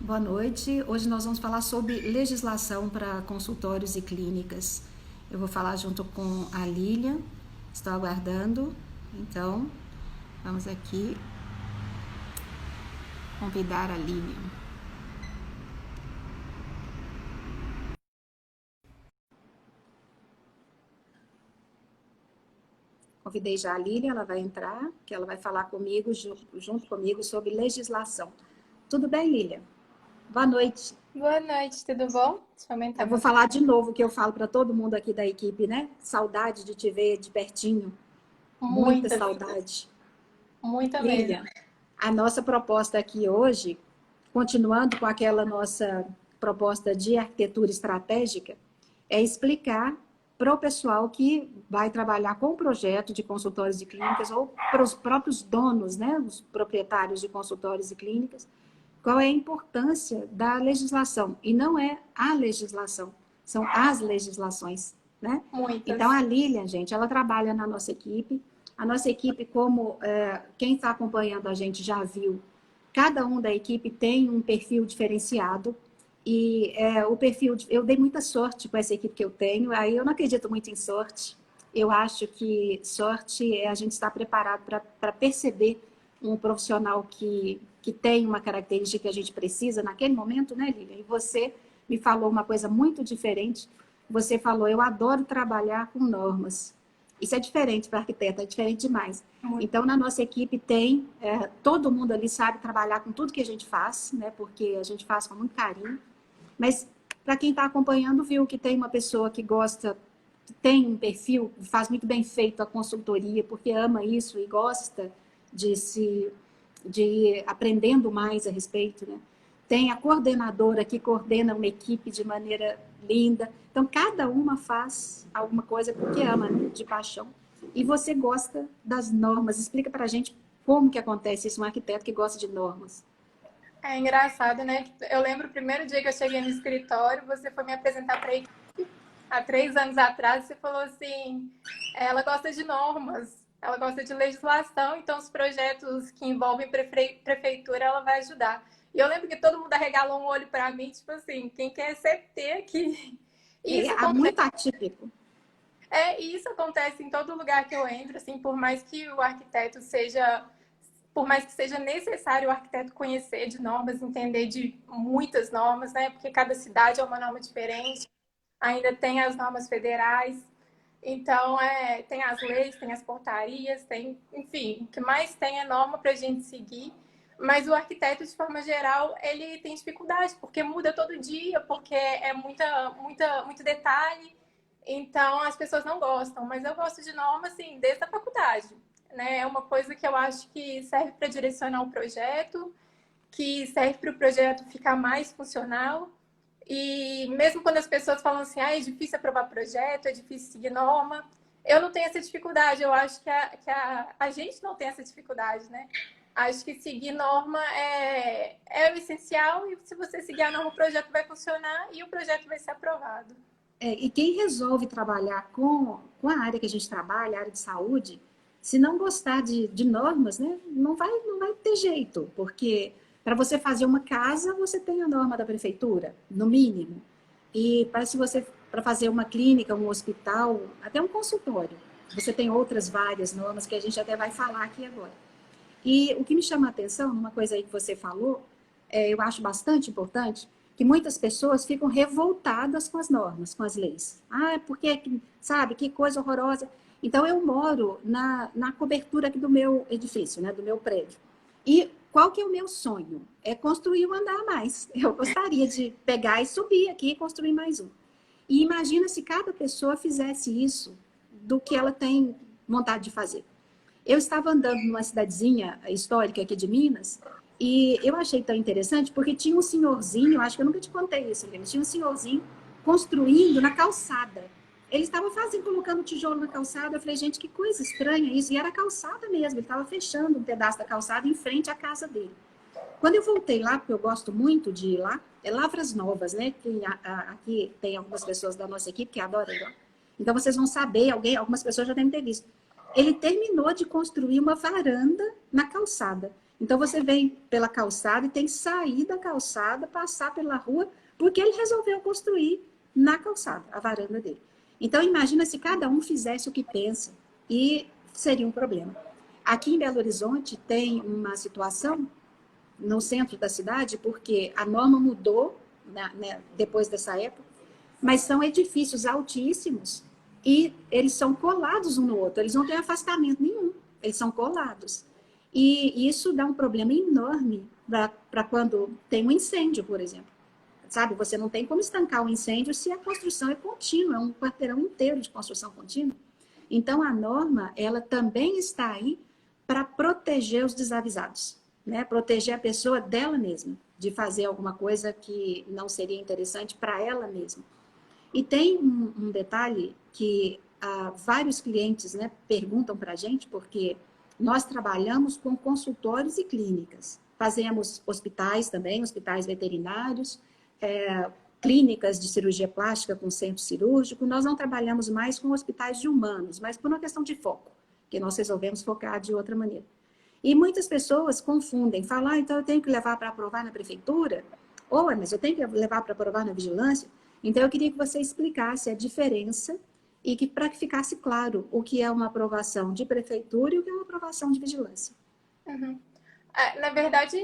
Boa noite. Hoje nós vamos falar sobre legislação para consultórios e clínicas. Eu vou falar junto com a Lília. Estou aguardando. Então, vamos aqui convidar a Lília. Convidei já a Lília, ela vai entrar, que ela vai falar comigo, junto comigo, sobre legislação. Tudo bem, Lília? Boa noite. Boa noite, tudo bom? Deixa eu aumentar Eu vou meu... falar de novo o que eu falo para todo mundo aqui da equipe, né? Saudade de te ver de pertinho. Muita Muita, saudade. muita mesmo. Lilian, a nossa proposta aqui hoje, continuando com aquela nossa proposta de arquitetura estratégica, é explicar para o pessoal que vai trabalhar com o projeto de consultórios e clínicas ou para os próprios donos, né, os proprietários de consultórios e clínicas, qual é a importância da legislação. E não é a legislação, são as legislações, né? Então, Muitas. a Lilian, gente, ela trabalha na nossa equipe. A nossa equipe, como quem está acompanhando a gente já viu, cada um da equipe tem um perfil diferenciado. E o perfil, eu dei muita sorte com essa equipe que eu tenho. Aí eu não acredito muito em sorte. Eu acho que sorte é a gente estar preparado para perceber um profissional que tem uma característica que a gente precisa naquele momento, né, Lívia? E você me falou uma coisa muito diferente. Você falou, eu adoro trabalhar com normas. Isso é diferente para arquiteto, é diferente demais. Muito. Então, na nossa equipe tem, todo mundo ali sabe trabalhar com tudo que a gente faz, né? Porque a gente faz com muito carinho. Mas, para quem está acompanhando, viu que tem uma pessoa que gosta, que tem um perfil, faz muito bem feito a consultoria, porque ama isso e gosta de ir aprendendo mais a respeito, né? Tem a coordenadora que coordena uma equipe de maneira linda. Então, cada uma faz alguma coisa porque ama, né? De paixão. E você gosta das normas. Explica para a gente como que acontece isso, um arquiteto que gosta de normas. É engraçado, né? Eu lembro o primeiro dia que eu cheguei no escritório, você foi me apresentar para a equipe há 3 anos atrás, você falou assim, ela gosta de normas, ela gosta de legislação, então os projetos que envolvem prefeitura, ela vai ajudar. E eu lembro que todo mundo arregalou um olho para mim, tipo assim, quem quer CT aqui? E isso É acontece. muito atípico. E isso acontece em todo lugar que eu entro, assim, por mais que o arquiteto seja, por mais que seja necessário o arquiteto conhecer de normas, entender de muitas normas, né? Porque cada cidade é uma norma diferente, ainda tem as normas federais, então tem as leis, tem as portarias, tem, enfim, o que mais tem é norma para a gente seguir. Mas o arquiteto, de forma geral, ele tem dificuldade, porque muda todo dia, porque é muito detalhe, então, as pessoas não gostam, mas eu gosto de norma, assim, desde a faculdade. Né? É uma coisa que eu acho que serve para direcionar o projeto, que serve para o projeto ficar mais funcional. E mesmo quando as pessoas falam assim, é difícil aprovar projeto, é difícil seguir norma, eu não tenho essa dificuldade. Eu acho que a gente não tem essa dificuldade, né? Acho que seguir norma é o essencial e se você seguir a norma, o projeto vai funcionar e o projeto vai ser aprovado. E quem resolve trabalhar com a área que a gente trabalha, a área de saúde, se não gostar de normas, né, não vai ter jeito, porque para você fazer uma casa, você tem a norma da prefeitura, no mínimo. E para fazer uma clínica, um hospital, até um consultório, você tem outras várias normas que a gente até vai falar aqui agora. E o que me chama a atenção, uma coisa aí que você falou, eu acho bastante importante, que muitas pessoas ficam revoltadas com as normas, com as leis. Ah, porque, sabe, que coisa horrorosa. Então, eu moro na cobertura aqui do meu edifício, né, do meu prédio. E qual que é o meu sonho? É construir um andar a mais. Eu gostaria de pegar e subir aqui e construir mais um. E imagina se cada pessoa fizesse isso do que ela tem vontade de fazer. Eu estava andando numa cidadezinha histórica aqui de Minas e eu achei tão interessante porque tinha um senhorzinho, acho que eu nunca te contei isso, Helena, tinha um senhorzinho construindo na calçada. Ele estava fazendo, colocando tijolo na calçada. Eu falei, gente, que coisa estranha isso. E era calçada mesmo, ele estava fechando um pedaço da calçada em frente à casa dele. Quando eu voltei lá, porque eu gosto muito de ir lá, é Lavras Novas, né? Aqui tem algumas pessoas da nossa equipe que adoram. Então vocês vão saber, algumas pessoas já devem ter visto. Ele terminou de construir uma varanda na calçada. Então você vem pela calçada e tem que sair da calçada, passar pela rua, porque ele resolveu construir na calçada, a varanda dele. Então imagina se cada um fizesse o que pensa e seria um problema. Aqui em Belo Horizonte tem uma situação no centro da cidade, porque a norma mudou depois dessa época, mas são edifícios altíssimos e eles são colados um no outro, eles não têm afastamento nenhum, eles são colados. E isso dá um problema enorme para quando tem um incêndio, por exemplo. Sabe, você não tem como estancar um incêndio se a construção é contínua, é um quarteirão inteiro de construção contínua. Então, a norma, ela também está aí para proteger os desavisados, né? Proteger a pessoa dela mesma, de fazer alguma coisa que não seria interessante para ela mesma. E tem um detalhe que vários clientes, né, perguntam para a gente, porque nós trabalhamos com consultórios e clínicas. Fazemos hospitais também, hospitais veterinários, clínicas de cirurgia plástica com centro cirúrgico. Nós não trabalhamos mais com hospitais de humanos, mas por uma questão de foco, que nós resolvemos focar de outra maneira. E muitas pessoas confundem, falam, então eu tenho que levar para aprovar na prefeitura, ou mas eu tenho que levar para aprovar na vigilância. Então eu queria que você explicasse a diferença e que para que ficasse claro o que é uma aprovação de prefeitura e o que é uma aprovação de vigilância. Uhum. Na verdade,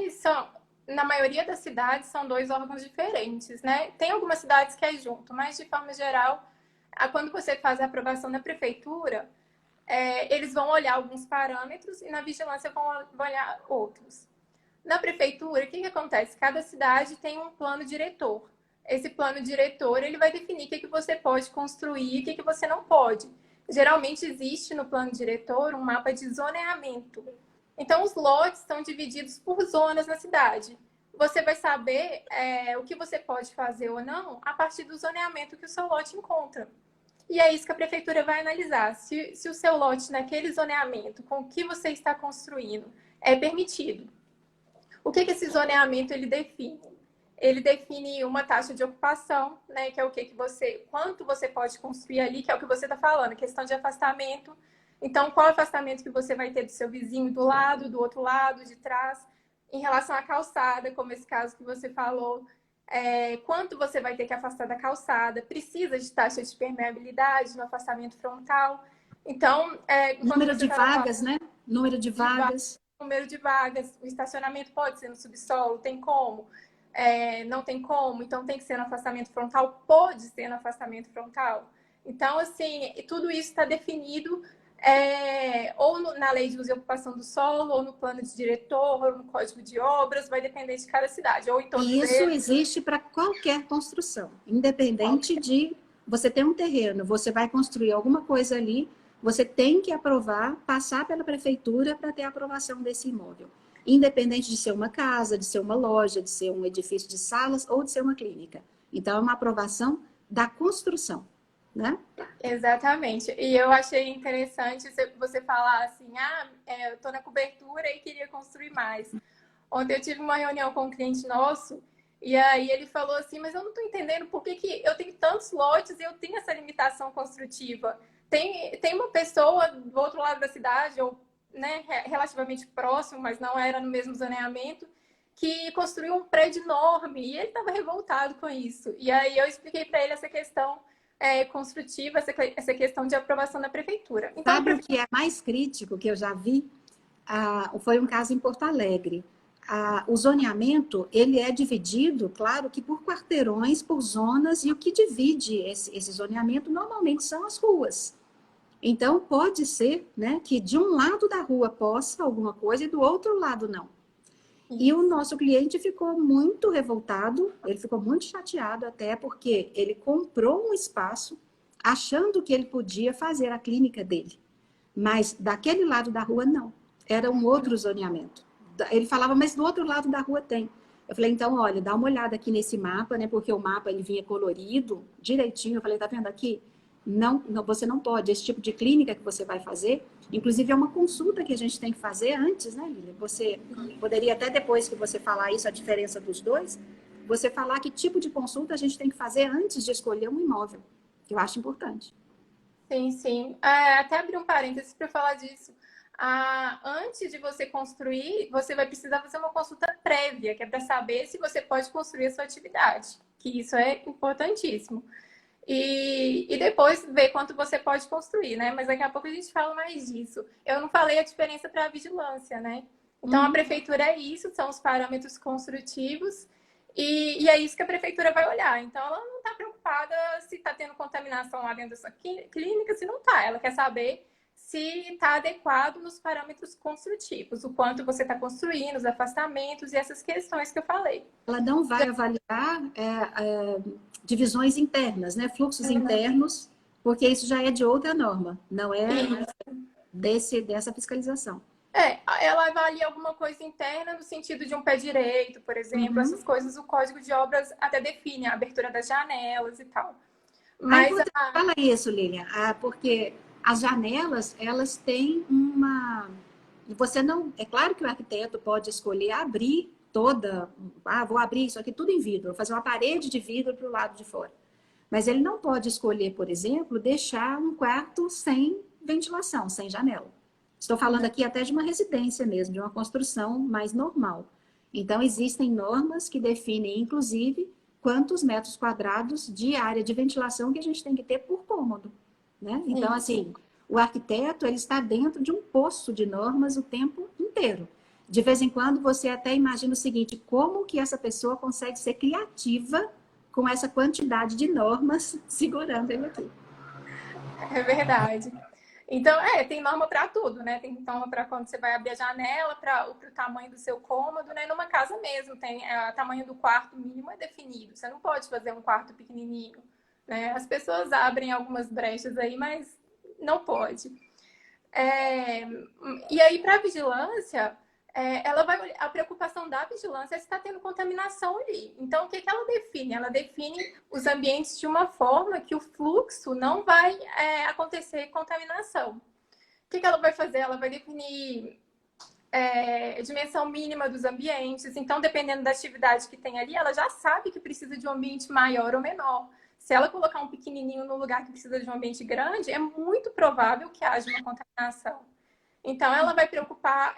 na maioria das cidades são dois órgãos diferentes, né? Tem algumas cidades que é junto, mas de forma geral, quando você faz a aprovação na prefeitura, eles vão olhar alguns parâmetros e na vigilância vão olhar outros. Na prefeitura, o que acontece? Cada cidade tem um plano diretor. Esse plano diretor, ele vai definir o que você pode construir e o que você não pode. Geralmente existe no plano diretor um mapa de zoneamento. Então, os lotes são divididos por zonas na cidade. Você vai saber o que você pode fazer ou não a partir do zoneamento que o seu lote encontra. E é isso que a prefeitura vai analisar. Se o seu lote naquele zoneamento, com o que você está construindo, é permitido. O que esse zoneamento ele define? Ele define uma taxa de ocupação, né, que é o quanto você pode construir ali, que é o que você está falando, questão de afastamento. Então, qual afastamento que você vai ter do seu vizinho do lado, do outro lado, de trás, em relação à calçada, como esse caso que você falou, quanto você vai ter que afastar da calçada, precisa de taxa de permeabilidade no afastamento frontal. Então, número de vagas, né? Número de vagas. Número de vagas. O estacionamento pode ser no subsolo, tem como? Não tem como, então tem que ser no afastamento frontal, pode ser no afastamento frontal. Então, assim, tudo isso está definido ou na lei de uso e ocupação do solo, ou no plano de diretor, ou no código de obras, vai depender de cada cidade. Ou em todos isso existe para qualquer construção, independente de você ter um terreno, você vai construir alguma coisa ali, você tem que aprovar, passar pela prefeitura para ter a aprovação desse imóvel. Independente de ser uma casa, de ser uma loja, de ser um edifício de salas ou de ser uma clínica. Então, é uma aprovação da construção, né? Exatamente. E eu achei interessante você falar assim, eu estou na cobertura e queria construir mais. Ontem eu tive uma reunião com um cliente nosso e aí ele falou assim, mas eu não estou entendendo por que eu tenho tantos lotes e eu tenho essa limitação construtiva. Tem uma pessoa do outro lado da cidade, ou né, relativamente próximo, mas não era no mesmo zoneamento, que construiu um prédio enorme e ele estava revoltado com isso. E aí eu expliquei para ele essa questão construtiva, essa questão de aprovação da prefeitura. Então, sabe o que é mais crítico que eu já vi? Foi um caso em Porto Alegre. O zoneamento, ele é dividido, claro, que por quarteirões, por zonas, e o que divide esse zoneamento normalmente são as ruas. Então, pode ser, né, que de um lado da rua possa alguma coisa e do outro lado não. E o nosso cliente ficou muito revoltado, ele ficou muito chateado até porque ele comprou um espaço achando que ele podia fazer a clínica dele. Mas daquele lado da rua não, era um outro zoneamento. Ele falava, mas do outro lado da rua tem. Eu falei, então, olha, dá uma olhada aqui nesse mapa, né, porque o mapa ele vinha colorido direitinho. Eu falei, tá vendo aqui? Não, você não pode, esse tipo de clínica que você vai fazer, inclusive é uma consulta que a gente tem que fazer antes, né, Lília? Você poderia até depois que você falar isso, a diferença dos dois, você falar que tipo de consulta a gente tem que fazer antes de escolher um imóvel, que eu acho importante. Sim, sim. Até abrir um parênteses para falar disso. antes de você construir, você vai precisar fazer uma consulta prévia, que é para saber se você pode construir a sua atividade, que isso é importantíssimo. E depois ver quanto você pode construir, né? Mas daqui a pouco a gente fala mais disso. Eu não falei a diferença para a vigilância, né? Então, a prefeitura é isso, são os parâmetros construtivos, e é isso que a prefeitura vai olhar. Então, ela não está preocupada se está tendo contaminação lá dentro da sua clínica, se não está. Ela quer saber se está adequado nos parâmetros construtivos, o quanto você está construindo, os afastamentos e essas questões que eu falei. Ela não vai avaliar divisões internas, né? Fluxos internos, porque isso já é de outra norma, não é dessa fiscalização. Ela avalia alguma coisa interna no sentido de um pé direito, por exemplo, essas coisas, o Código de Obras até define a abertura das janelas e tal. Mas você fala isso, Lilian, porque as janelas, elas têm uma... Você não... É claro que o arquiteto pode escolher abrir vou abrir isso aqui tudo em vidro, vou fazer uma parede de vidro para o lado de fora. Mas ele não pode escolher, por exemplo, deixar um quarto sem ventilação, sem janela. Estou falando aqui até de uma residência mesmo, de uma construção mais normal. Então, existem normas que definem, inclusive, quantos metros quadrados de área de ventilação que a gente tem que ter por cômodo, né? Então, assim, o arquiteto, ele está dentro de um poço de normas o tempo inteiro. De vez em quando, você até imagina o seguinte, como que essa pessoa consegue ser criativa com essa quantidade de normas segurando ele aqui. É verdade. Então, tem norma para tudo, né? Tem norma para quando você vai abrir a janela, para o tamanho do seu cômodo, né? Numa casa mesmo, tem o tamanho do quarto mínimo é definido. Você não pode fazer um quarto pequenininho, né? As pessoas abrem algumas brechas aí, mas não pode. E aí, para a vigilância, a preocupação da vigilância é se está tendo contaminação ali. Então, o que ela define? Ela define os ambientes de uma forma que o fluxo não vai acontecer contaminação. O que ela vai fazer? Ela vai definir a dimensão mínima dos ambientes. Então, dependendo da atividade que tem ali, ela já sabe que precisa de um ambiente maior ou menor. Se ela colocar um pequenininho no lugar que precisa de um ambiente grande, é muito provável que haja uma contaminação. Então, ela vai preocupar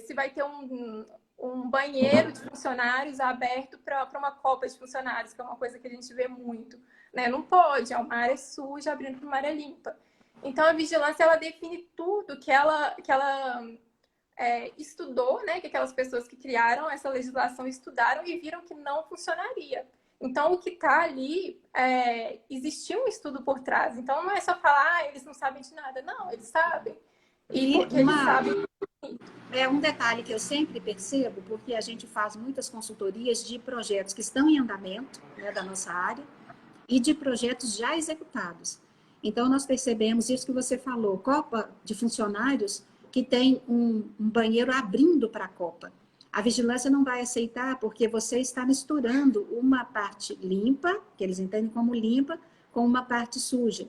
se vai ter um banheiro de funcionários aberto para uma copa de funcionários, que é uma coisa que a gente vê muito, né? Não pode, é uma área suja abrindo para uma área limpa. Então, a vigilância, ela define tudo que ela estudou, né? Que aquelas pessoas que criaram essa legislação estudaram e viram que não funcionaria. Então, o que está ali, existiu um estudo por trás. Então, não é só falar, eles não sabem de nada. Não, eles sabem. E porque eles sabem... É um detalhe que eu sempre percebo, porque a gente faz muitas consultorias de projetos que estão em andamento, né, da nossa área, e de projetos já executados. Então, nós percebemos isso que você falou, copa de funcionários que tem um banheiro abrindo para a copa. A vigilância não vai aceitar porque você está misturando uma parte limpa, que eles entendem como limpa, com uma parte suja.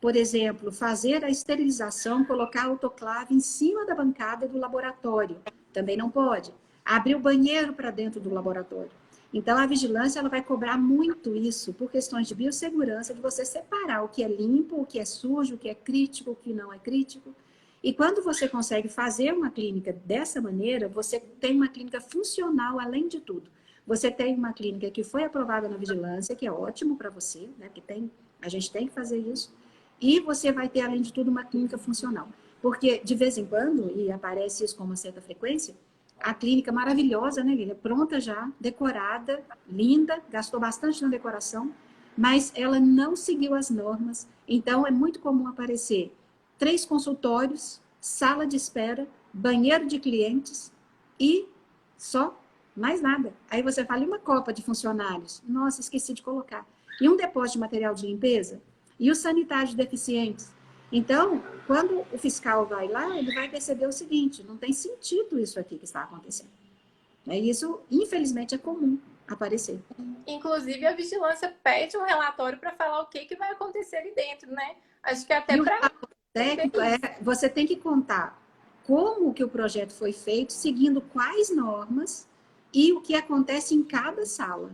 Por exemplo, fazer a esterilização, colocar a autoclave em cima da bancada do laboratório. Também não pode. Abrir o banheiro para dentro do laboratório. Então, a vigilância ela vai cobrar muito isso por questões de biossegurança, de você separar o que é limpo, o que é sujo, o que é crítico, o que não é crítico. E quando você consegue fazer uma clínica dessa maneira, você tem uma clínica funcional além de tudo. Você tem uma clínica que foi aprovada na vigilância, que é ótimo para você, né? Que a gente tem que fazer isso. E você vai ter, além de tudo, uma clínica funcional. Porque, de vez em quando, e aparece isso com uma certa frequência, a clínica maravilhosa, né, Lília? Pronta já, decorada, linda, gastou bastante na decoração, mas ela não seguiu as normas. Então, é muito comum aparecer 3 consultórios, sala de espera, banheiro de clientes e só mais nada. Aí você fala, e uma copa de funcionários? Nossa, esqueci de colocar. E um depósito de material de limpeza? E os sanitários deficientes? Então, quando o fiscal vai lá, ele vai perceber o seguinte, não tem sentido isso aqui que está acontecendo. Isso, infelizmente, é comum aparecer. Inclusive, a vigilância pede um relatório para falar o que vai acontecer ali dentro, né? Acho que até para... técnico você tem que contar como que o projeto foi feito, seguindo quais normas e o que acontece em cada sala.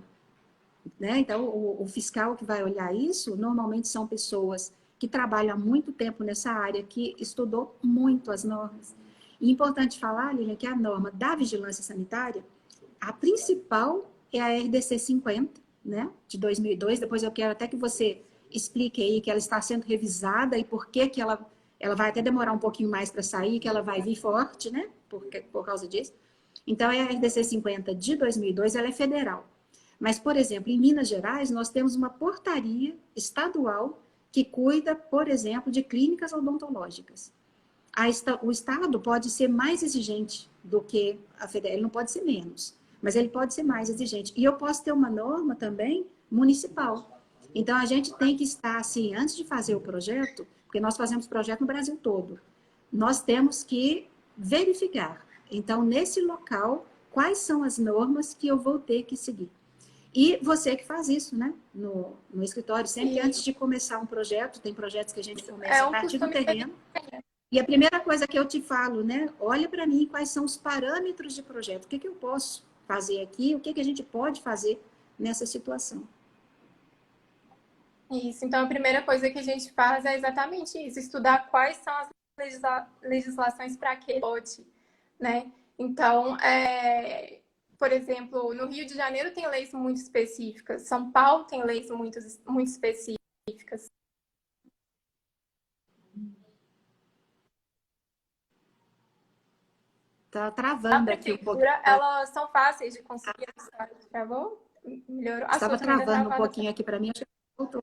Né? Então, o fiscal que vai olhar isso, normalmente são pessoas que trabalham há muito tempo nessa área, que estudou muito as normas. E é importante falar, Lilian, que a norma da vigilância sanitária, a principal é a RDC 50, né, de 2002. Depois eu quero até que você explique aí que ela está sendo revisada e por que ela vai até demorar um pouquinho mais para sair, que ela vai vir forte, né, por causa disso. Então, a RDC 50 de 2002, ela é federal. Mas, por exemplo, em Minas Gerais, nós temos uma portaria estadual que cuida, por exemplo, de clínicas odontológicas. O Estado pode ser mais exigente do que a federal, ele não pode ser menos, mas ele pode ser mais exigente. E eu posso ter uma norma também municipal. Então, a gente tem que estar, assim, antes de fazer o projeto, porque nós fazemos projeto no Brasil todo, nós temos que verificar. Então, nesse local, quais são as normas que eu vou ter que seguir? E você que faz isso, né? No escritório, sempre antes de começar um projeto, tem projetos que a gente começa a partir do terreno. E a primeira coisa que eu te falo, né? Olha para mim quais são os parâmetros de projeto. O que eu posso fazer aqui? O que a gente pode fazer nessa situação? Isso. Então, a primeira coisa que a gente faz é exatamente isso. Estudar quais são as legislações para aquele lote, né? Então, por exemplo, no Rio de Janeiro tem leis muito específicas. São Paulo tem leis muito específicas. Tá travando aqui um pouquinho. Elas são fáceis de conseguir. Travou? Melhorou. Estava travando um pouquinho aqui para mim, acho que voltou.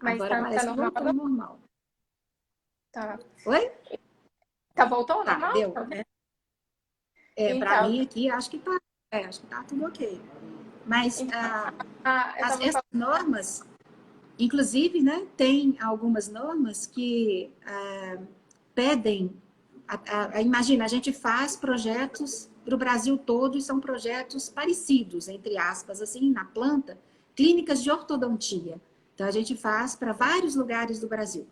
Mas agora parece que voltou ao normal. Tá. Oi? Tá voltando normal? Deu. Tá. Então, para mim aqui, acho que tá tudo ok. Mas essas normas, inclusive, né, tem algumas normas que pedem. Imagina, a gente faz projetos para o Brasil todo e são projetos parecidos, entre aspas, assim, na planta, clínicas de ortodontia. Então, a gente faz para vários lugares do Brasil.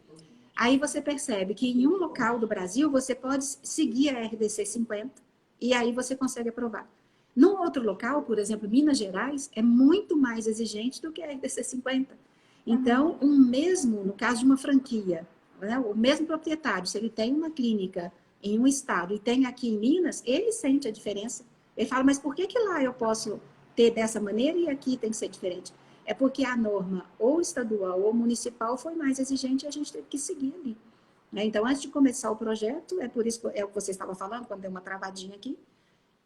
Aí você percebe que em um local do Brasil você pode seguir a RDC 50 e aí você consegue aprovar. Num outro local, por exemplo, Minas Gerais, é muito mais exigente do que a RDC 50. Então, no caso de uma franquia, né, o mesmo proprietário, se ele tem uma clínica em um estado e tem aqui em Minas, ele sente a diferença. Ele fala, mas por que lá eu posso ter dessa maneira e aqui tem que ser diferente? É porque a norma ou estadual ou municipal foi mais exigente e a gente teve que seguir ali. Então, antes de começar o projeto, é por isso que é o que você estava falando, quando deu uma travadinha aqui,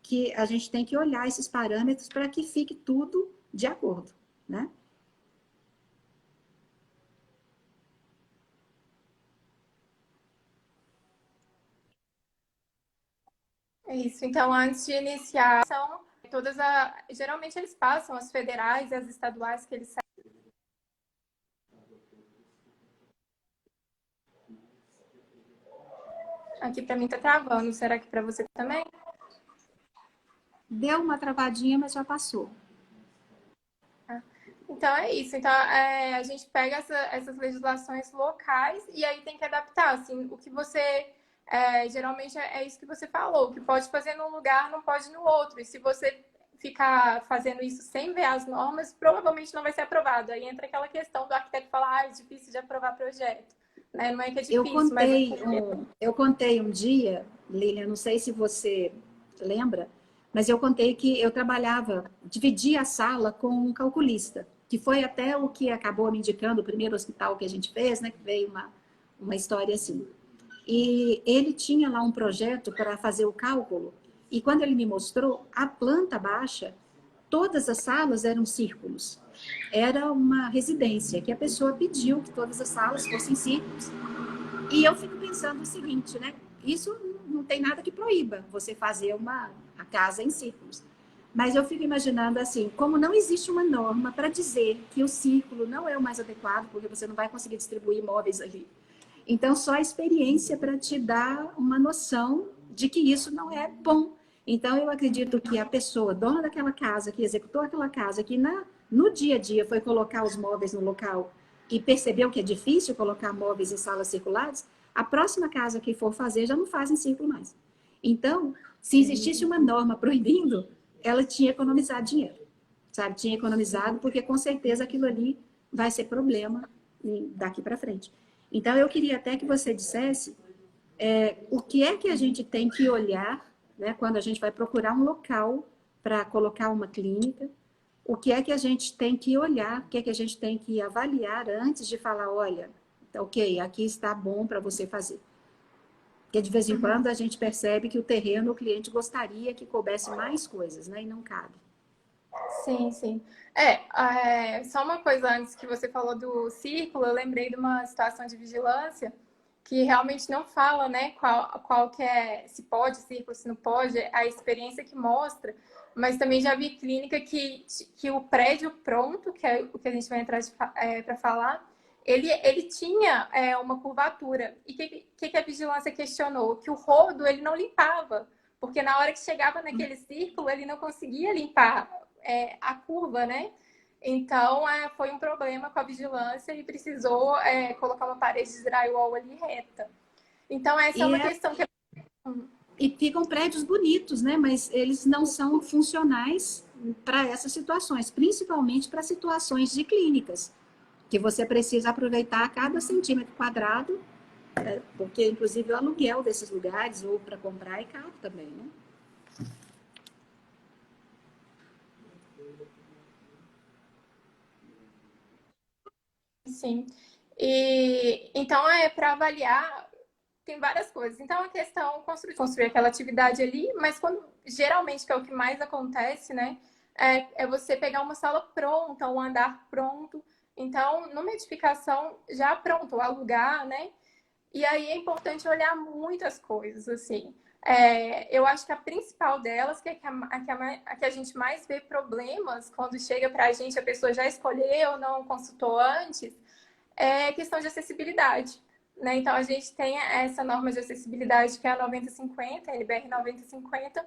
que a gente tem que olhar esses parâmetros para que fique tudo de acordo, né? Isso. Então, antes de iniciar, são geralmente eles passam as federais e as estaduais que eles Aqui para mim tá travando. Será que para você também? Deu uma travadinha, mas já passou. Então é isso. Então a gente pega essas legislações locais e aí tem que adaptar. Assim, o que você geralmente é isso que você falou, que pode fazer num lugar, não pode no outro. E se você ficar fazendo isso sem ver as normas, provavelmente não vai ser aprovado. Aí entra aquela questão do arquiteto falar, é difícil de aprovar projeto. Né? Não é que é difícil, eu contei um dia, Lilian, não sei se você lembra, mas eu contei que eu dividia a sala com um calculista, que foi até o que acabou me indicando o primeiro hospital que a gente fez, né? Que veio uma história assim. E ele tinha lá um projeto para fazer o cálculo, e quando ele me mostrou, a planta baixa, todas as salas eram círculos. Era uma residência que a pessoa pediu que todas as salas fossem círculos. E eu fico pensando o seguinte, né? Isso não tem nada que proíba você fazer a casa em círculos. Mas eu fico imaginando assim, como não existe uma norma para dizer que o círculo não é o mais adequado, porque você não vai conseguir distribuir imóveis ali. Então, só a experiência para te dar uma noção de que isso não é bom. Então, eu acredito que a pessoa, dona daquela casa, que executou aquela casa, que no dia a dia foi colocar os móveis no local e percebeu que é difícil colocar móveis em salas circulares, a próxima casa que for fazer já não faz em círculo mais. Então, se existisse uma norma proibindo, ela tinha economizado dinheiro, sabe? Tinha economizado, porque com certeza aquilo ali vai ser problema daqui para frente. Então, eu queria até que você dissesse o que é que a gente tem que olhar, né, quando a gente vai procurar um local para colocar uma clínica, o que é que a gente tem que olhar, o que é que a gente tem que avaliar antes de falar, olha, ok, aqui está bom para você fazer. Porque de vez em quando a gente percebe que o terreno, o cliente gostaria que coubesse mais coisas, né, e não cabe. Sim, sim. Só uma coisa antes que você falou do círculo, eu lembrei de uma situação de vigilância que realmente não fala, né, qual que é, se pode círculo, se não pode, a experiência que mostra, mas também já vi clínica que o prédio pronto, que é o que a gente vai entrar para falar, ele tinha uma curvatura. E o que a vigilância questionou? Que o rodo ele não limpava, porque na hora que chegava naquele círculo, ele não conseguia limpar a curva, né? Então, foi um problema com a vigilância e precisou colocar uma parede de drywall ali reta. Então, essa é uma questão que... E ficam prédios bonitos, né? Mas eles não são funcionais para essas situações, principalmente para situações de clínicas, que você precisa aproveitar cada centímetro quadrado, porque, inclusive, o aluguel desses lugares, ou para comprar, é caro também, né? Sim. E, então, para avaliar, tem várias coisas. Então, a questão construir aquela atividade ali, mas geralmente, que é o que mais acontece, né? É você pegar uma sala pronta, um andar pronto. Então, numa edificação já pronto, alugar, né? E aí é importante olhar muitas coisas, assim. Eu acho que a principal delas, que é a que a gente mais vê problemas quando chega para a gente, a pessoa já escolheu, não consultou antes, é questão de acessibilidade. Né? Então, a gente tem essa norma de acessibilidade, que é a 9050, a NBR 9050,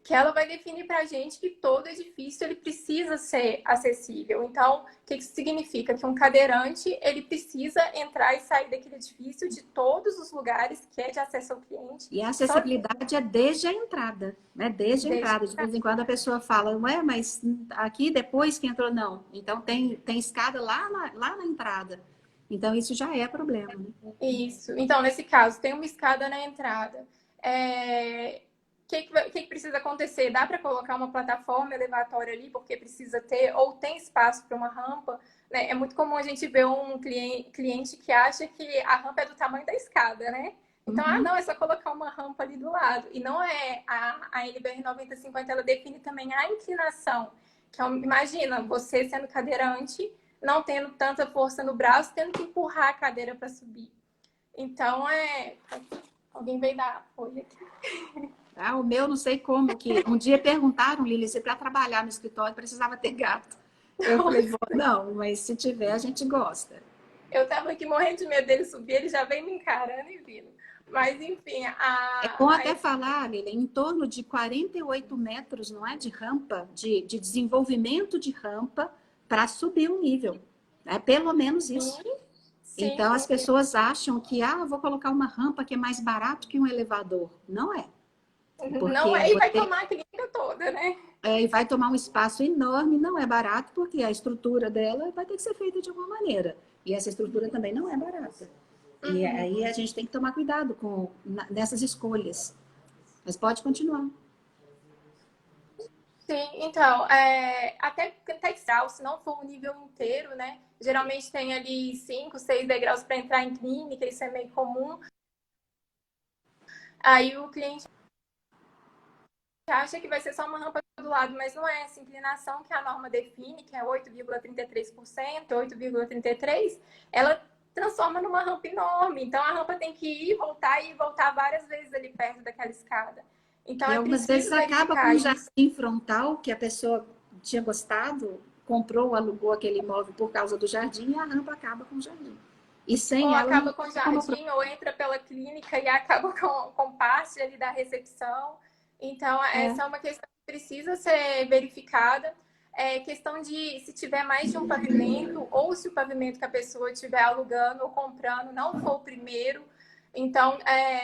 que ela vai definir para a gente que todo edifício ele precisa ser acessível. Então, o que isso significa? Que um cadeirante ele precisa entrar e sair daquele edifício de todos os lugares que é de acesso ao cliente. E a acessibilidade é desde a entrada, né? Desde a entrada. De vez em quando a pessoa fala, ué, mas aqui depois que entrou, não. Então tem escada lá na entrada. Então isso já é problema, né? Isso. Então, nesse caso, tem uma escada na entrada. Que precisa acontecer? Dá para colocar uma plataforma elevatória ali, porque precisa ter, ou tem espaço para uma rampa? Né? É muito comum a gente ver um cliente que acha que a rampa é do tamanho da escada, né? Então, não, é só colocar uma rampa ali do lado. E não é a NBR 9050, ela define também a inclinação. Que imagina, você sendo cadeirante, não tendo tanta força no braço, tendo que empurrar a cadeira para subir. Então, alguém veio dar apoio aqui. O meu não sei como, que um dia perguntaram, Lili, se para trabalhar no escritório precisava ter gato. Eu falei, não, mas se tiver, a gente gosta. Eu tava aqui morrendo de medo dele subir, ele já vem me encarando e vindo. Mas, enfim, É bom até falar, Lili, em torno de 48 metros, não é? De rampa, de desenvolvimento de rampa para subir um nível. É pelo menos isso. Sim, então, as pessoas acham que, vou colocar uma rampa que é mais barato que um elevador. Não é. Não é, e vai tomar a clínica toda, né? E vai tomar um espaço enorme, não é barato, porque a estrutura dela vai ter que ser feita de alguma maneira. E essa estrutura também não é barata. E aí a gente tem que tomar cuidado nessas escolhas. Mas pode continuar. Sim, então, até grau, se não for o nível inteiro, né? Geralmente tem ali 5, 6 degraus para entrar em clínica, isso é meio comum. Aí o cliente acha que vai ser só uma rampa do lado, mas não é. Essa inclinação que a norma define, que é 8,33%, 8,33%, ela transforma numa rampa enorme. Então, a rampa tem que ir e voltar várias vezes ali perto daquela escada. Então, e algumas vezes acaba com um jardim frontal, que a pessoa tinha gostado, comprou, alugou aquele imóvel por causa do jardim, e a rampa acaba com o jardim. E sem ou ela, acaba com o jardim, ou entra pela clínica e acaba com parte ali da recepção. Então, essa é uma questão que precisa ser verificada. Questão de se tiver mais de um pavimento, ou se o pavimento que a pessoa estiver alugando ou comprando não for o primeiro. Então,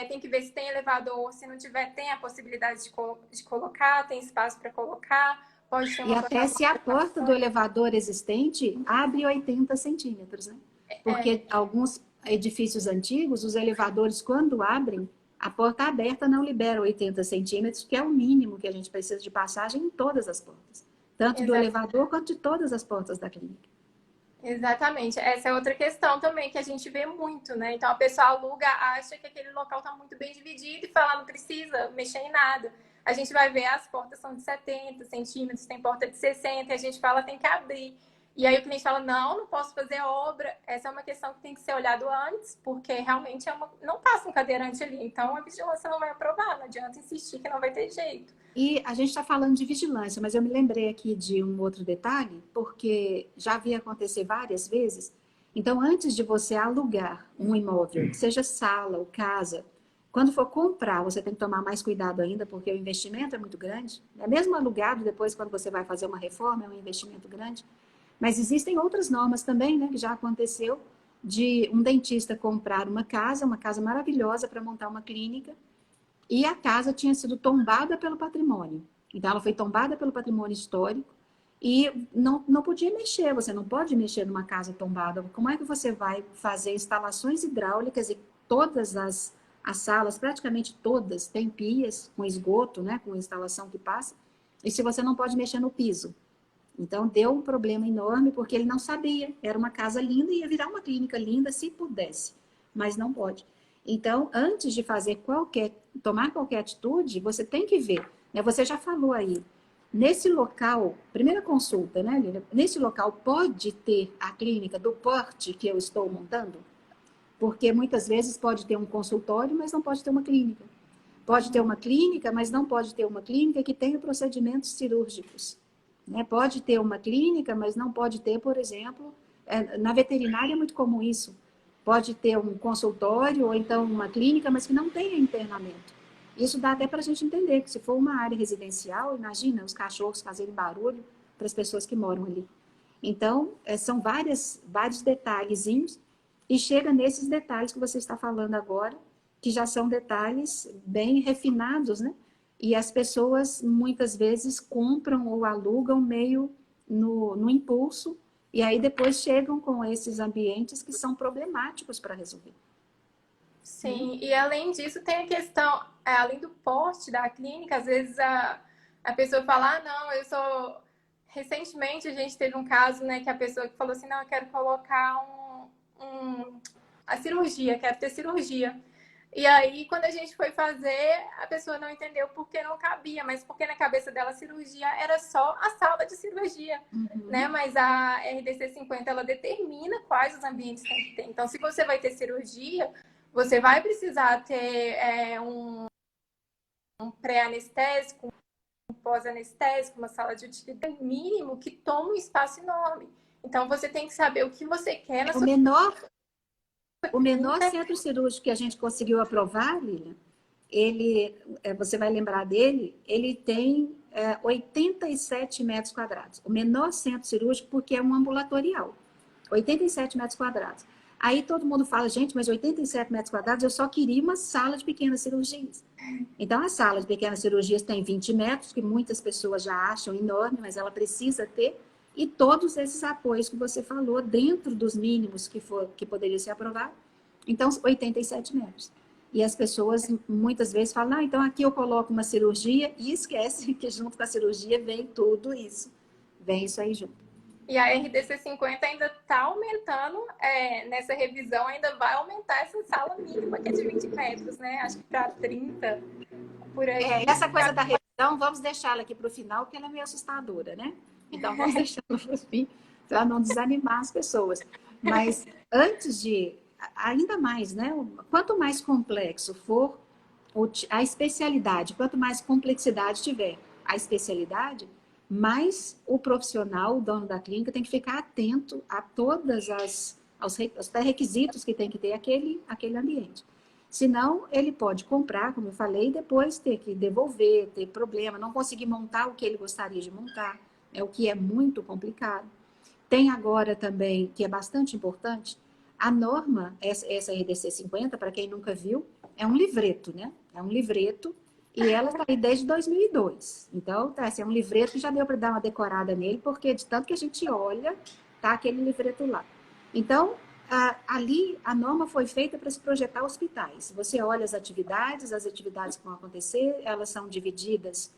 tem que ver se tem elevador, se não tiver, tem a possibilidade de colocar, tem espaço para colocar. Pode ter uma e até se a porta do elevador existente abre 80 centímetros, né? Porque alguns edifícios antigos, os elevadores, quando abrem, a porta aberta não libera 80 centímetros, que é o mínimo que a gente precisa de passagem em todas as portas. Tanto do elevador quanto de todas as portas da clínica. Exatamente. Essa é outra questão também que a gente vê muito, né? Então a pessoa aluga, acha que aquele local está muito bem dividido e fala, não precisa mexer em nada. A gente vai ver as portas são de 70 centímetros, tem porta de 60, e a gente fala, tem que abrir. E aí o cliente fala, não posso fazer obra. Essa é uma questão que tem que ser olhado antes, porque realmente não passa um cadeirante ali. Então a vigilância não vai aprovar, não adianta insistir que não vai ter jeito. E a gente está falando de vigilância, mas eu me lembrei aqui de um outro detalhe, porque já vi acontecer várias vezes. Então, antes de você alugar um imóvel, seja sala ou casa, quando for comprar, você tem que tomar mais cuidado ainda, porque o investimento é muito grande. É mesmo alugado, depois, quando você vai fazer uma reforma, é um investimento grande. Mas existem outras normas também, né, que já aconteceu, de um dentista comprar uma casa maravilhosa para montar uma clínica, e a casa tinha sido tombada pelo patrimônio. Então, ela foi tombada pelo patrimônio histórico e não podia mexer. Você não pode mexer numa casa tombada. Como é que você vai fazer instalações hidráulicas e todas as salas, praticamente todas, têm pias com esgoto, né, com instalação que passa, e se você não pode mexer no piso? Então, deu um problema enorme, porque ele não sabia. Era uma casa linda e ia virar uma clínica linda se pudesse, mas não pode. Então, antes de tomar qualquer atitude, você tem que ver, né? Você já falou aí, nesse local, primeira consulta, né, Lília? Nesse local pode ter a clínica do porte que eu estou montando? Porque muitas vezes pode ter um consultório, mas não pode ter uma clínica. Pode ter uma clínica, mas não pode ter uma clínica que tenha procedimentos cirúrgicos. Né? Pode ter uma clínica, mas não pode ter, por exemplo, na veterinária é muito comum isso. Pode ter um consultório ou então uma clínica, mas que não tenha internamento. Isso dá até para a gente entender que se for uma área residencial, imagina os cachorros fazerem barulho para as pessoas que moram ali. Então, são vários detalhezinhos e chega nesses detalhes que você está falando agora, que já são detalhes bem refinados, né? E as pessoas muitas vezes compram ou alugam meio no impulso, e aí depois chegam com esses ambientes que são problemáticos para resolver. Sim, e além disso tem a questão, além do porte da clínica, às vezes a pessoa fala, não, eu sou... Recentemente a gente teve um caso, né, que a pessoa falou assim, não, eu quero colocar a cirurgia, quero ter cirurgia. E aí, quando a gente foi fazer, a pessoa não entendeu porque não cabia, mas porque na cabeça dela a cirurgia era só a sala de cirurgia, né? Mas a RDC 50, ela determina quais os ambientes tem que ter. Então, se você vai ter cirurgia, você vai precisar ter um pré-anestésico, um pós-anestésico, uma sala de utilidade mínimo que toma um espaço enorme. Então, você tem que saber o que você quer na sua... O menor centro cirúrgico que a gente conseguiu aprovar, Lilian, você vai lembrar dele, ele tem 87 metros quadrados. O menor centro cirúrgico, porque é um ambulatorial. 87 metros quadrados. Aí todo mundo fala, gente, mas 87 metros quadrados, eu só queria uma sala de pequenas cirurgias. Então, a sala de pequenas cirurgias tem 20 metros, que muitas pessoas já acham enorme, mas ela precisa ter, e todos esses apoios que você falou, dentro dos mínimos que poderia ser aprovado. Então, 87 metros. E as pessoas muitas vezes falam, então aqui eu coloco uma cirurgia, e esquece que junto com a cirurgia vem tudo isso. Vem isso aí junto. E a RDC 50 ainda está aumentando, nessa revisão ainda vai aumentar essa sala mínima, que é de 20 metros, né? Acho que para 30, por aí. Essa coisa da revisão, vamos deixá-la aqui para o final, porque ela é meio assustadora, né? Então, vamos deixá-la para o fim, para não desanimar as pessoas. Mas antes ainda mais, né? Quanto mais complexo for a especialidade, quanto mais complexidade tiver a especialidade, mais o profissional, o dono da clínica, tem que ficar atento a todas aos requisitos que tem que ter aquele ambiente. Senão, ele pode comprar, como eu falei, e depois ter que devolver, ter problema, não conseguir montar o que ele gostaria de montar, o que é muito complicado. Tem agora também, que é bastante importante, a norma, essa RDC 50, para quem nunca viu, é um livreto, né? É um livreto e ela está aí desde 2002. Então, é um livreto que já deu para dar uma decorada nele, porque de tanto que a gente olha, tá aquele livreto lá. Então, ali a norma foi feita para se projetar hospitais. Você olha as atividades que vão acontecer, elas são divididas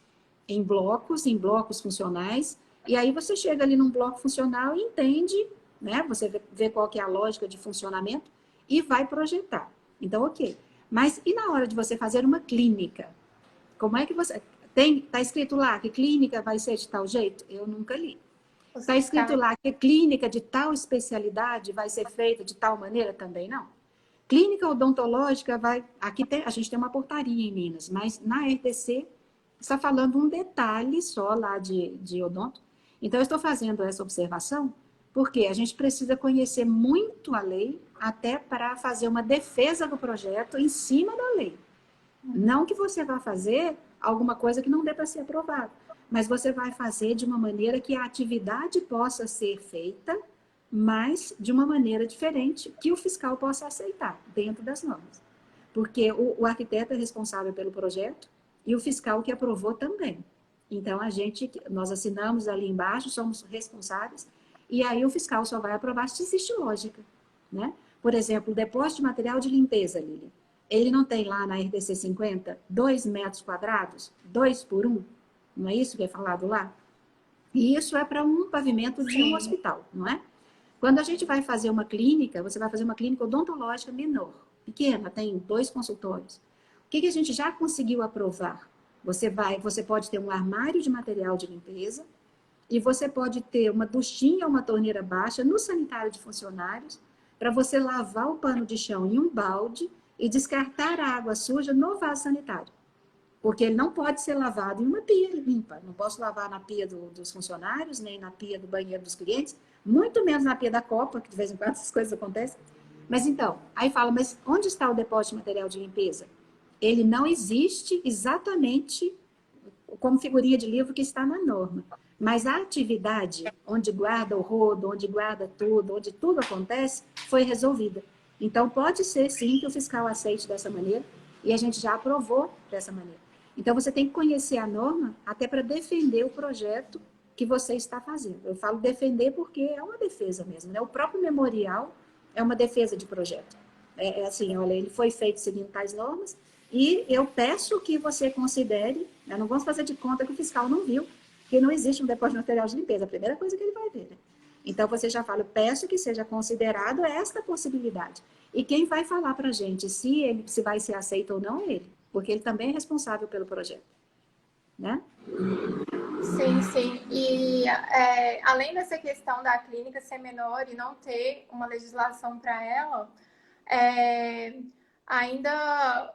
em blocos funcionais, e aí você chega ali num bloco funcional e entende, né? Você vê qual que é a lógica de funcionamento e vai projetar. Então, ok. Mas e na hora de você fazer uma clínica? Como é que você... Está escrito lá que clínica vai ser de tal jeito? Eu nunca li. Está escrito lá que clínica de tal especialidade vai ser feita de tal maneira? Também não. Clínica odontológica vai... Aqui a gente tem uma portaria em Minas, mas na RTC está falando um detalhe só lá de odonto. Então, eu estou fazendo essa observação porque a gente precisa conhecer muito a lei até para fazer uma defesa do projeto em cima da lei. Não que você vá fazer alguma coisa que não dê para ser aprovado, mas você vai fazer de uma maneira que a atividade possa ser feita, mas de uma maneira diferente que o fiscal possa aceitar dentro das normas. Porque o arquiteto é responsável pelo projeto e o fiscal que aprovou também. Então, nós assinamos ali embaixo, somos responsáveis, e aí o fiscal só vai aprovar se existe lógica, né? Por exemplo, o depósito de material de limpeza, Lilian. Ele não tem lá na RDC 50 2 metros quadrados, 2 por 1? Não é isso que é falado lá? E isso é para um pavimento de um hospital, não é? Quando a gente vai fazer uma clínica, você vai fazer uma clínica odontológica menor, pequena, tem 2 consultórios. O que a gente já conseguiu aprovar? Você pode ter um armário de material de limpeza e você pode ter uma duchinha, uma torneira baixa no sanitário de funcionários para você lavar o pano de chão em um balde e descartar a água suja no vaso sanitário. Porque ele não pode ser lavado em uma pia limpa. Não posso lavar na pia dos funcionários, nem na pia do banheiro dos clientes, muito menos na pia da copa, que de vez em quando essas coisas acontecem. Mas então, aí fala, mas onde está o depósito de material de limpeza? Ele não existe exatamente como figurinha de livro que está na norma. Mas a atividade, onde guarda o rodo, onde guarda tudo, onde tudo acontece, foi resolvida. Então, pode ser, sim, que o fiscal aceite dessa maneira, e a gente já aprovou dessa maneira. Então, você tem que conhecer a norma até para defender o projeto que você está fazendo. Eu falo defender porque é uma defesa mesmo, né? O próprio memorial é uma defesa de projeto. É assim, olha, ele foi feito seguindo tais normas, e eu peço que você considere, né? Não vamos fazer de conta que o fiscal não viu, que não existe um depósito de material de limpeza, a primeira coisa que ele vai ver, né? Então, você já fala, eu peço que seja considerado esta possibilidade. E quem vai falar para a gente se vai ser aceito ou não é ele, porque ele também é responsável pelo projeto, né? Sim, sim. E além dessa questão da clínica ser menor e não ter uma legislação para ela, ainda,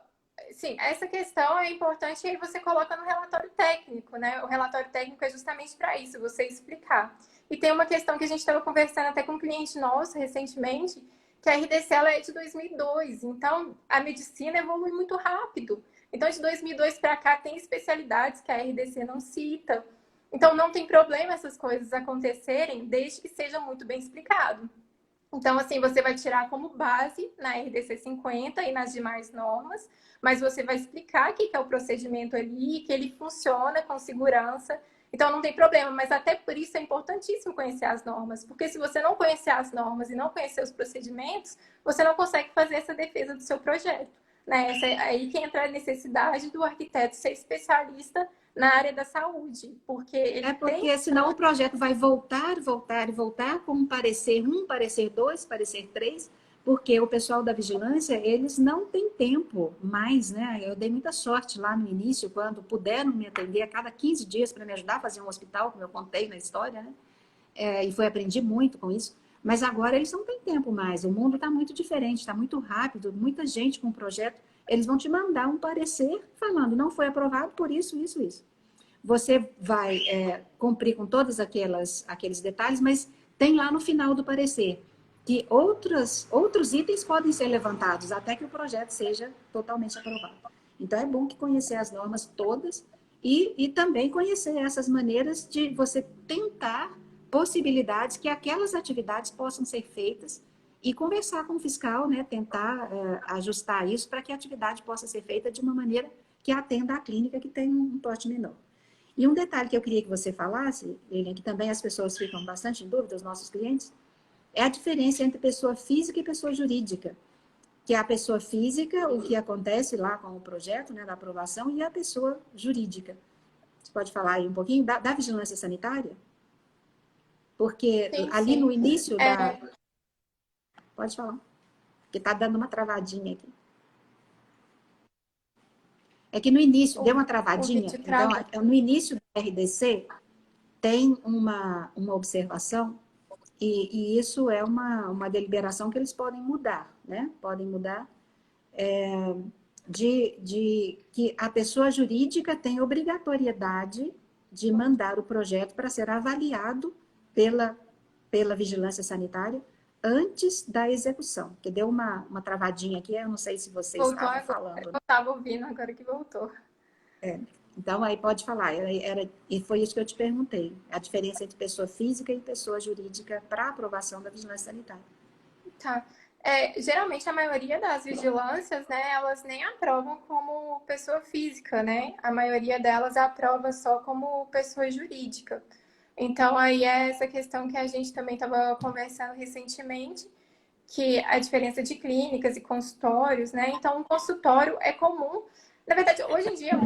sim, essa questão é importante e aí você coloca no relatório técnico, né? O relatório técnico é justamente para isso, você explicar. E tem uma questão que a gente estava conversando até com um cliente nosso recentemente, que a RDC ela é de 2002, então a medicina evolui muito rápido. Então, de 2002 para cá, tem especialidades que a RDC não cita. Então, não tem problema essas coisas acontecerem, desde que seja muito bem explicado. Então, assim, você vai tirar como base na RDC 50 e nas demais normas, mas você vai explicar o que é o procedimento ali, que ele funciona com segurança. Então, não tem problema, mas até por isso é importantíssimo conhecer as normas, porque se você não conhecer as normas e não conhecer os procedimentos, você não consegue fazer essa defesa do seu projeto. Né? Essa é aí que entra a necessidade do arquiteto ser especialista na área da saúde, porque ele porque senão o projeto vai voltar com um parecer 1, parecer 2, parecer 3, porque o pessoal da vigilância, eles não têm tempo mais, né? Eu dei muita sorte lá no início, quando puderam me atender a cada 15 dias para me ajudar a fazer um hospital, como eu contei na história, né? E aprendi muito com isso. Mas agora eles não têm tempo mais, o mundo está muito diferente, está muito rápido, muita gente com o projeto, eles vão te mandar um parecer falando, não foi aprovado por isso, isso, isso. Você vai cumprir com todos aqueles detalhes, mas tem lá no final do parecer que outros itens podem ser levantados até que o projeto seja totalmente aprovado. Então, é bom que conhecer as normas todas e também conhecer essas maneiras de você tentar possibilidades que aquelas atividades possam ser feitas e conversar com o fiscal, né, tentar ajustar isso para que a atividade possa ser feita de uma maneira que atenda à clínica que tem um porte menor. E um detalhe que eu queria que você falasse, Lilian, que também as pessoas ficam bastante em dúvida, os nossos clientes, é a diferença entre pessoa física e pessoa jurídica. Que é a pessoa física, o que acontece lá com o projeto, né, da aprovação, e a pessoa jurídica. Você pode falar aí um pouquinho da vigilância sanitária? Porque Sim, ali no sim. início É, da... Pode falar. Porque está dando uma travadinha aqui. É que no início deu uma o travadinha. vídeo Então, travou. no início do RDC, tem uma observação, e isso é uma deliberação que eles podem mudar, né? Podem mudar, de que a pessoa jurídica tem obrigatoriedade de mandar o projeto para ser avaliado pela vigilância sanitária antes da execução. Que deu uma travadinha aqui, eu não sei se você Voltou estava agora. falando. Eu estava ouvindo, agora que voltou. Então, aí pode falar. E foi isso que eu te perguntei. A diferença entre pessoa física e pessoa jurídica para aprovação da vigilância sanitária. Tá. É, geralmente a maioria das vigilâncias, né, elas nem aprovam como pessoa física, né? A maioria delas aprova só como pessoa jurídica. Então aí é essa questão que a gente também estava conversando recentemente, que a diferença de clínicas e consultórios, né? Então, um consultório é comum. Na verdade, hoje em dia,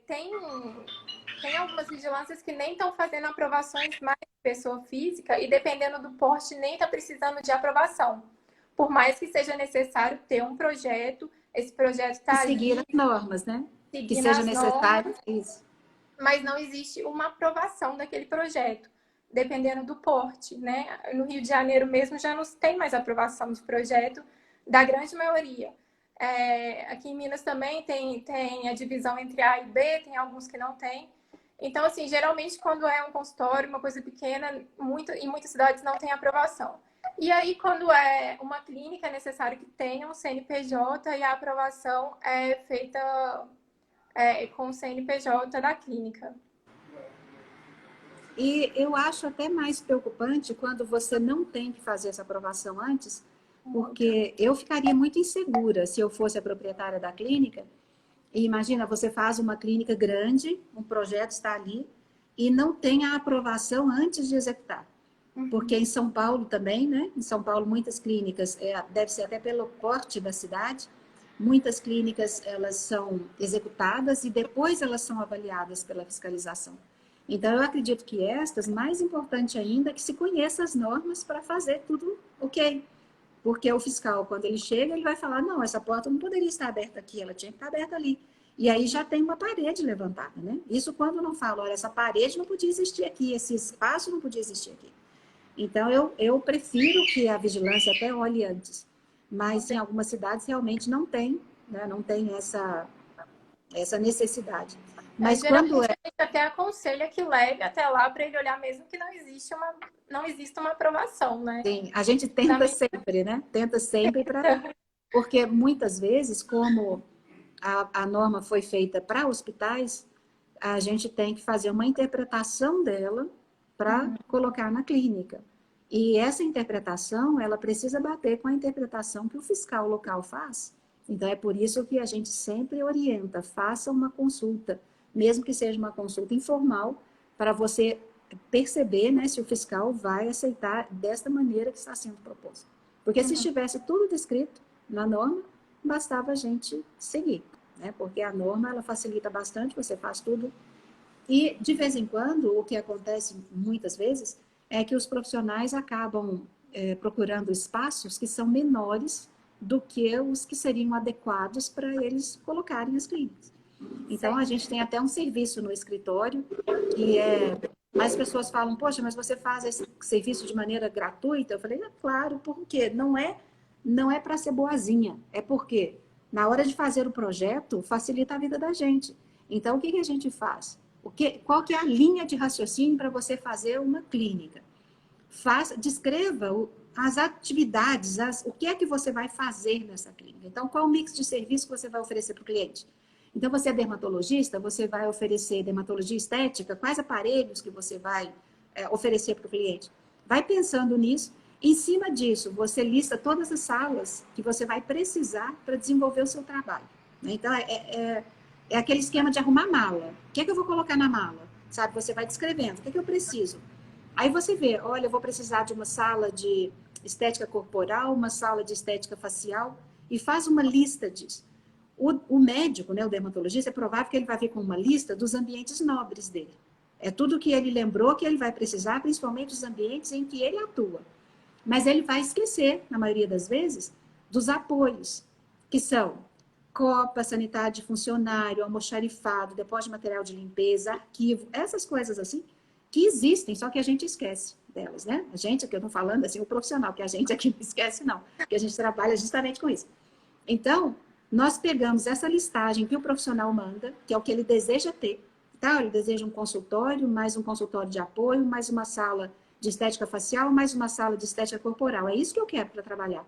tem algumas vigilâncias que nem estão fazendo aprovações mais de pessoa física e, dependendo do porte, nem está precisando de aprovação. Por mais que seja necessário ter um projeto, esse projeto E está seguir ali, as normas, né? Que seguindo seja as normas, necessário. Isso. mas não existe uma aprovação daquele projeto, dependendo do porte, né? No Rio de Janeiro mesmo já não tem mais aprovação de projeto da grande maioria. Aqui em Minas também tem a divisão entre A e B, tem alguns que não tem. Então, assim, geralmente quando é um consultório, uma coisa pequena, em muitas cidades não tem aprovação. E aí, quando é uma clínica, é necessário que tenha um CNPJ e a aprovação é feita com o CNPJ da clínica. E eu acho até mais preocupante quando você não tem que fazer essa aprovação antes, porque eu ficaria muito insegura se eu fosse a proprietária da clínica. E imagina, você faz uma clínica grande, um projeto está ali, e não tem a aprovação antes de executar. Porque em São Paulo também, né? Em São Paulo, muitas clínicas, deve ser até pelo porte da cidade, muitas clínicas, elas são executadas e depois elas são avaliadas pela fiscalização. Então, eu acredito que estas, mais importante ainda, que se conheça as normas para fazer tudo ok. Porque o fiscal, quando ele chega, ele vai falar, não, essa porta não poderia estar aberta aqui, ela tinha que estar aberta ali. E aí já tem uma parede levantada, né? Isso quando não fala, olha, essa parede não podia existir aqui, esse espaço não podia existir aqui. Então, eu prefiro que a vigilância até olhe antes. Mas em algumas cidades realmente não tem, né? Não tem essa necessidade. Mas quando Geralmente a gente até aconselha que leve até lá para ele olhar mesmo que não exista uma aprovação, né? tem, a gente tenta sempre, né? Tenta sempre porque muitas vezes, como a norma foi feita para hospitais, a gente tem que fazer uma interpretação dela para colocar na clínica. E essa interpretação, ela precisa bater com a interpretação que o fiscal local faz. Então, é por isso que a gente sempre orienta, faça uma consulta, mesmo que seja uma consulta informal, para você perceber, né, se o fiscal vai aceitar desta maneira que está sendo proposto. Porque se estivesse tudo descrito na norma, bastava a gente seguir, né? Porque a norma, ela facilita bastante, você faz tudo. E, de vez em quando, o que acontece muitas vezes é que os profissionais acabam procurando espaços que são menores do que os que seriam adequados para eles colocarem as clínicas. Então, a gente tem até um serviço no escritório que mais pessoas falam, poxa, mas você faz esse serviço de maneira gratuita? Eu falei, claro, por quê? Não é para ser boazinha, é porque na hora de fazer o projeto, facilita a vida da gente. Então, o que a gente faz? Qual que é a linha de raciocínio para você fazer uma clínica? Descreva as atividades, o que é que você vai fazer nessa clínica. Então, qual o mix de serviço que você vai oferecer para o cliente? Então, você é dermatologista, você vai oferecer dermatologia estética, quais aparelhos que você vai oferecer para o cliente? Vai pensando nisso. Em cima disso, você lista todas as salas que você vai precisar para desenvolver o seu trabalho. Então, é aquele esquema de arrumar mala. O que é que eu vou colocar na mala? Sabe, você vai descrevendo. O que é que eu preciso? Aí você vê, olha, eu vou precisar de uma sala de estética corporal, uma sala de estética facial, e faz uma lista disso. O médico, né, o dermatologista, é provável que ele vai vir com uma lista dos ambientes nobres dele. É tudo que ele lembrou que ele vai precisar, principalmente os ambientes em que ele atua. Mas ele vai esquecer, na maioria das vezes, dos apoios, que são copa, sanitário de funcionário, almoxarifado, depósito de material de limpeza, arquivo, essas coisas assim, que existem, só que a gente esquece delas, né? A gente, aqui eu estou falando assim, o profissional, que a gente aqui não esquece não, porque a gente trabalha justamente com isso. Então, nós pegamos essa listagem que o profissional manda, que é o que ele deseja ter, tá? Ele deseja um consultório, mais um consultório de apoio, mais uma sala de estética facial, mais uma sala de estética corporal. É isso que eu quero para trabalhar.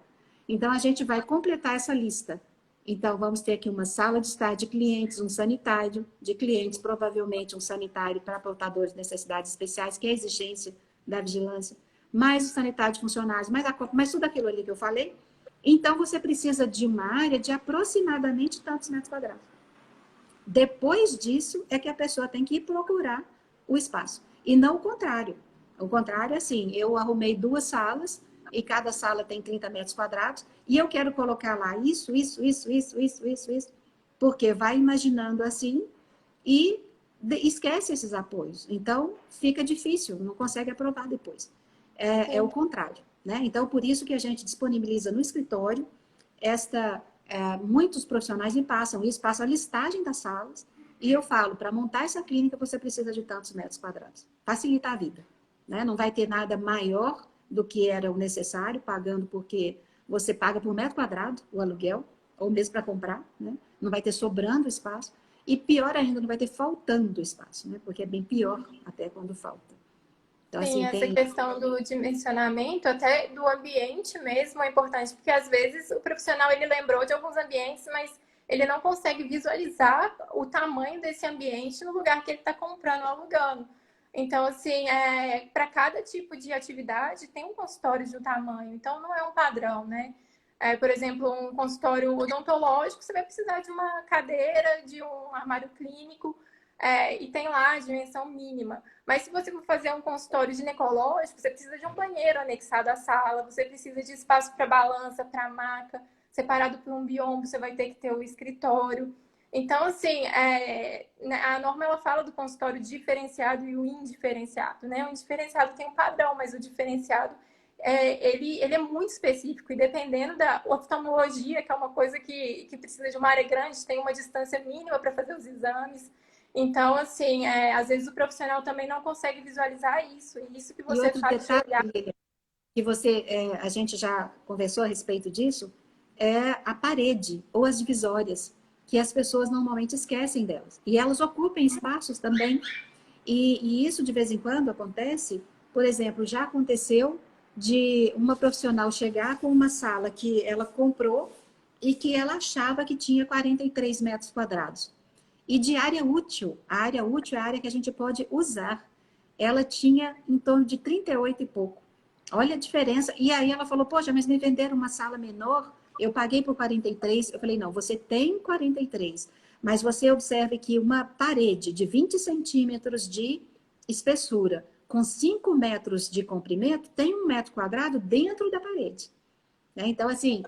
Então, a gente vai completar essa lista. Então, vamos ter aqui uma sala de estar de clientes, um sanitário de clientes, provavelmente um sanitário para portadores de necessidades especiais, que é a exigência da vigilância, mais o sanitário de funcionários, mais tudo aquilo ali que eu falei. Então, você precisa de uma área de aproximadamente tantos metros quadrados. Depois disso, é que a pessoa tem que ir procurar o espaço. E não o contrário. O contrário é assim, eu arrumei 2 salas, e cada sala tem 30 metros quadrados, e eu quero colocar lá isso, porque vai imaginando assim e esquece esses apoios. Então, fica difícil, não consegue aprovar depois. É o contrário, né? Então, por isso que a gente disponibiliza no escritório muitos profissionais me passam isso, passam a listagem das salas, e eu falo, para montar essa clínica, você precisa de tantos metros quadrados. Facilita a vida, né? Não vai ter nada maior do que era o necessário, pagando porque você paga por metro quadrado o aluguel, ou mesmo para comprar, né? Não vai ter sobrando espaço. E pior ainda, não vai ter faltando espaço, né? Porque é bem pior até quando falta. Então, Sim, assim, essa tem... questão do dimensionamento, até do ambiente mesmo, é importante, porque às vezes o profissional ele lembrou de alguns ambientes, mas ele não consegue visualizar o tamanho desse ambiente no lugar que ele está comprando ou alugando. Então, assim, para cada tipo de atividade tem um consultório de um tamanho, então não é um padrão, né? Por exemplo, um consultório odontológico, você vai precisar de uma cadeira, de um armário clínico, e tem lá a dimensão mínima. Mas se você for fazer um consultório ginecológico, você precisa de um banheiro anexado à sala, você precisa de espaço para balança, para maca, separado por um biombo, você vai ter que ter o escritório. Então, assim, a norma ela fala do consultório diferenciado e o indiferenciado, né? O indiferenciado tem um padrão, mas o diferenciado ele é muito específico e dependendo da oftalmologia, que é uma coisa que precisa de uma área grande, tem uma distância mínima para fazer os exames. Então, assim, às vezes o profissional também não consegue visualizar isso. E isso que E você outro faz de detalhe, olhar. que você, a gente já conversou a respeito disso, é a parede ou as divisórias, que as pessoas normalmente esquecem delas. E elas ocupam espaços também. E isso, de vez em quando, acontece. Por exemplo, já aconteceu de uma profissional chegar com uma sala que ela comprou e que ela achava que tinha 43 metros quadrados. E de área útil, a área útil é a área que a gente pode usar. Ela tinha em torno de 38 e pouco. Olha a diferença. E aí ela falou, poxa, mas me venderam uma sala menor, eu paguei por 43. Eu falei, não, você tem 43, mas você observe que uma parede de 20 centímetros de espessura, com 5 metros de comprimento, tem 1 metro quadrado dentro da parede. Né? Então, assim,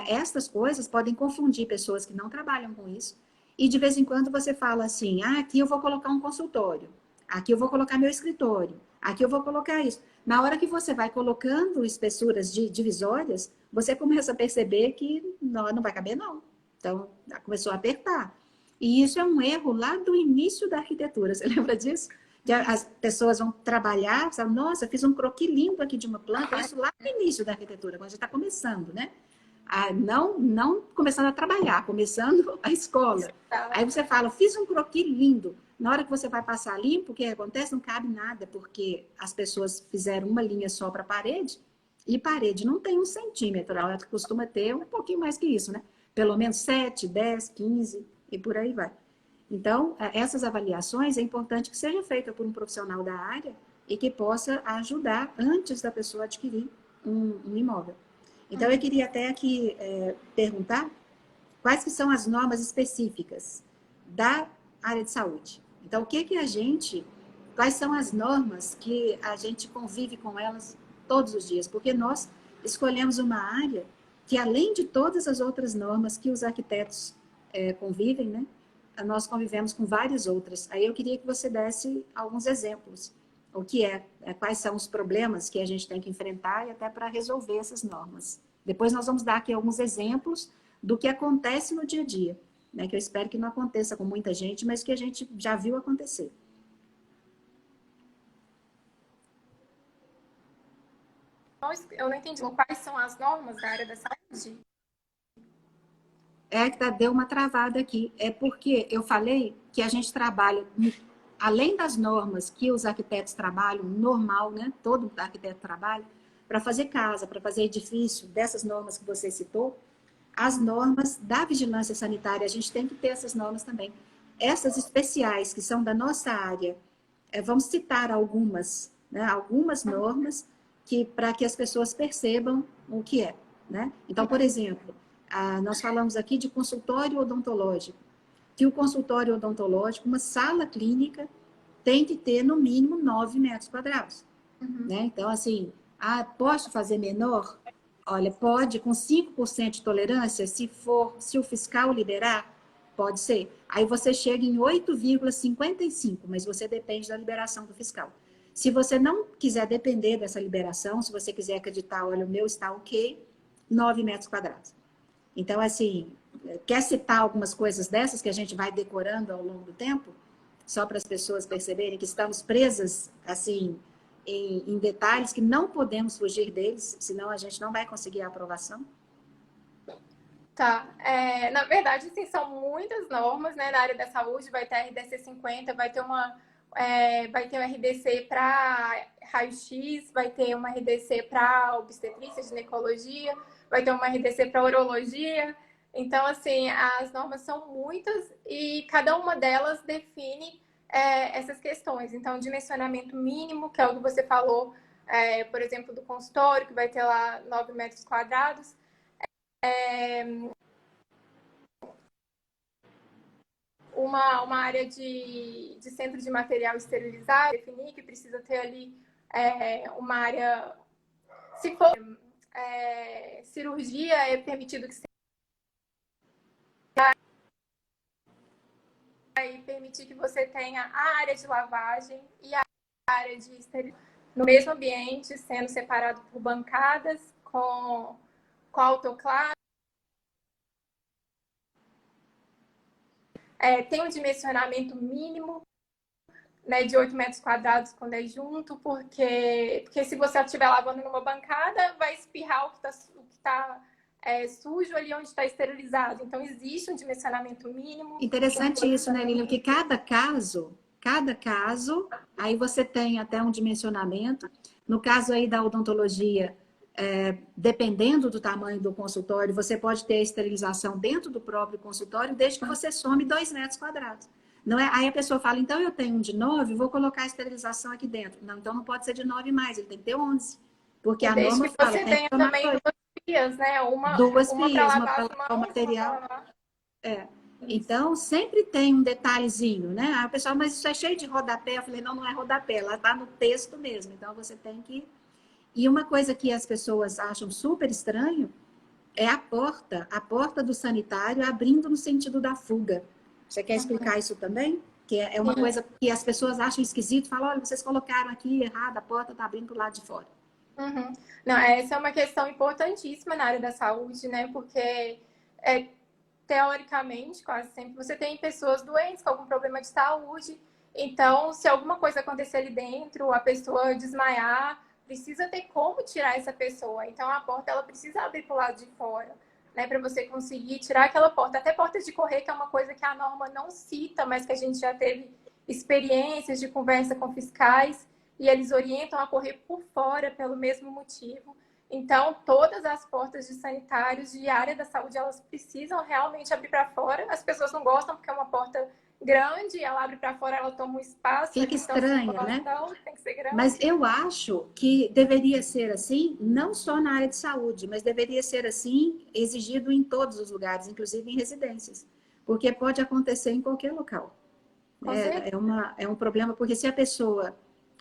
estas coisas podem confundir pessoas que não trabalham com isso. E de vez em quando você fala assim, aqui eu vou colocar um consultório, aqui eu vou colocar meu escritório, aqui eu vou colocar isso. Na hora que você vai colocando espessuras divisórias, você começa a perceber que não vai caber, não. Então, começou a apertar. E isso é um erro lá do início da arquitetura. Você lembra disso? Que as pessoas vão trabalhar, falam, nossa, fiz um croquis lindo aqui de uma planta, isso lá no início da arquitetura, quando a gente está começando, né? Não começando a trabalhar, começando a escola. Aí você fala, fiz um croquis lindo. Na hora que você vai passar limpo, o que acontece? Não cabe nada, porque as pessoas fizeram uma linha só para a parede, e parede não tem 1 centímetro, ela costuma ter um pouquinho mais que isso, né? Pelo menos 7, 10, 15 e por aí vai. Então, essas avaliações é importante que seja feita por um profissional da área e que possa ajudar antes da pessoa adquirir um imóvel. Então, eu queria até aqui perguntar quais que são as normas específicas da área de saúde. Então, o que a gente quais são as normas que a gente convive com elas todos os dias, porque nós escolhemos uma área que, além de todas as outras normas que os arquitetos convivem, né, nós convivemos com várias outras. Aí eu queria que você desse alguns exemplos. O que quais são os problemas que a gente tem que enfrentar e até para resolver essas normas. Depois nós vamos dar aqui alguns exemplos do que acontece no dia a dia, né, que eu espero que não aconteça com muita gente, mas que a gente já viu acontecer. Eu não entendi. Quais são as normas da área da saúde? Deu uma travada aqui. É porque eu falei que a gente trabalha, além das normas que os arquitetos trabalham, normal, né? Todo arquiteto trabalha, para fazer casa, para fazer edifício, dessas normas que você citou, as normas da vigilância sanitária, a gente tem que ter essas normas também. Essas especiais, que são da nossa área, vamos citar algumas, né? Algumas normas para que as pessoas percebam o que é, né? Então, por exemplo, nós falamos aqui de consultório odontológico, que o consultório odontológico, uma sala clínica, tem que ter no mínimo 9 metros quadrados. Né? Então, assim, posso fazer menor? Olha, pode, com 5% de tolerância, se o fiscal liberar, pode ser. Aí você chega em 8,55, mas você depende da liberação do fiscal. Se você não quiser depender dessa liberação, se você quiser acreditar, olha, o meu está ok, 9 metros quadrados. Então, assim, quer citar algumas coisas dessas que a gente vai decorando ao longo do tempo? Só para as pessoas perceberem que estamos presas, assim, em detalhes que não podemos fugir deles, senão a gente não vai conseguir a aprovação? Tá. Na verdade, sim, são muitas normas, né? Na área da saúde vai ter a RDC 50, vai ter um RDC para raio-x, vai ter uma RDC para obstetrícia, ginecologia, vai ter uma RDC para urologia. Então, assim, as normas são muitas e cada uma delas define essas questões. Então, dimensionamento mínimo, que é o que você falou, por exemplo, do consultório, que vai ter lá 9 metros quadrados. Uma área de centro de material esterilizado, definir que precisa ter ali uma área. Se for cirurgia, é permitido que seja. E permitir que você tenha a área de lavagem e a área de esterilização no mesmo ambiente, sendo separado por bancadas, com autoclave. Tem um dimensionamento mínimo, né, de 8 metros quadrados quando é junto, porque se você estiver lavando numa bancada, vai espirrar o que está sujo ali onde está esterilizado. Então, existe um dimensionamento mínimo. Interessante isso, né, Lilian? Que cada caso, aí você tem até um dimensionamento. No caso aí da odontologia, dependendo do tamanho do consultório, você pode ter a esterilização dentro do próprio consultório, desde que você some 2 metros quadrados. Não é? Aí a pessoa fala, então eu tenho um de 9, vou colocar a esterilização aqui dentro. Não, então não pode ser de 9 mais, ele tem que ter 11. Porque a norma fala, você tenha também 2 pias, né? Uma para lavar as o mãos, material. Então, sempre tem um detalhezinho, né? Aí o pessoal, mas isso é cheio de rodapé. Eu falei, não, não é rodapé, ela está no texto mesmo. Então, você tem que... E uma coisa que as pessoas acham super estranho é a porta do sanitário abrindo no sentido da fuga. Você quer explicar isso também? Que é uma coisa que as pessoas acham esquisito, falam, olha, vocês colocaram aqui errado, a porta está abrindo para o lado de fora. Uhum. Não, essa é uma questão importantíssima na área da saúde, né? Porque, teoricamente, quase sempre, você tem pessoas doentes com algum problema de saúde. Então, se alguma coisa acontecer ali dentro, a pessoa desmaiar, precisa ter como tirar essa pessoa. Então, a porta ela precisa abrir para o lado de fora, né? Para você conseguir tirar aquela porta. Até portas de correr, que é uma coisa que a norma não cita, mas que a gente já teve experiências de conversa com fiscais. E eles orientam a correr por fora pelo mesmo motivo. Então, todas as portas de sanitários de área da saúde, elas precisam realmente abrir para fora. As pessoas não gostam porque é uma porta grande, ela abre para fora, ela toma um espaço. Fica estranha, né? Tem que ser grande. Mas eu acho que deveria ser assim, não só na área de saúde, mas deveria ser assim, exigido em todos os lugares, inclusive em residências. Porque pode acontecer em qualquer local. Com certeza. É um problema, porque se a pessoa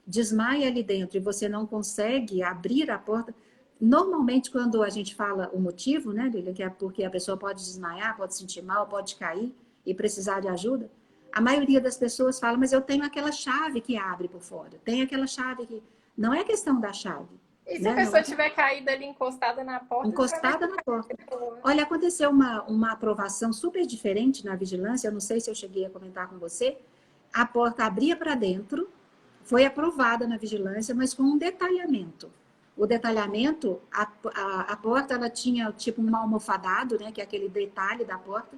desmaia ali dentro e você não consegue abrir a porta, normalmente quando a gente fala o motivo, né, Lília, que é porque a pessoa pode desmaiar, pode sentir mal, pode cair e precisar de ajuda, a maioria das pessoas fala, mas eu tenho aquela chave que abre por fora, tem aquela chave que... Não é questão da chave, E se a né? Não pessoa é tiver caída ali encostada na porta, você vai encostada na porta. Olha, aconteceu uma aprovação super diferente na vigilância, eu não sei se eu cheguei a comentar com você, a porta abria para dentro, foi aprovada na vigilância, mas com um detalhamento. O detalhamento, a porta ela tinha tipo um almofadado, né, que é aquele detalhe da porta,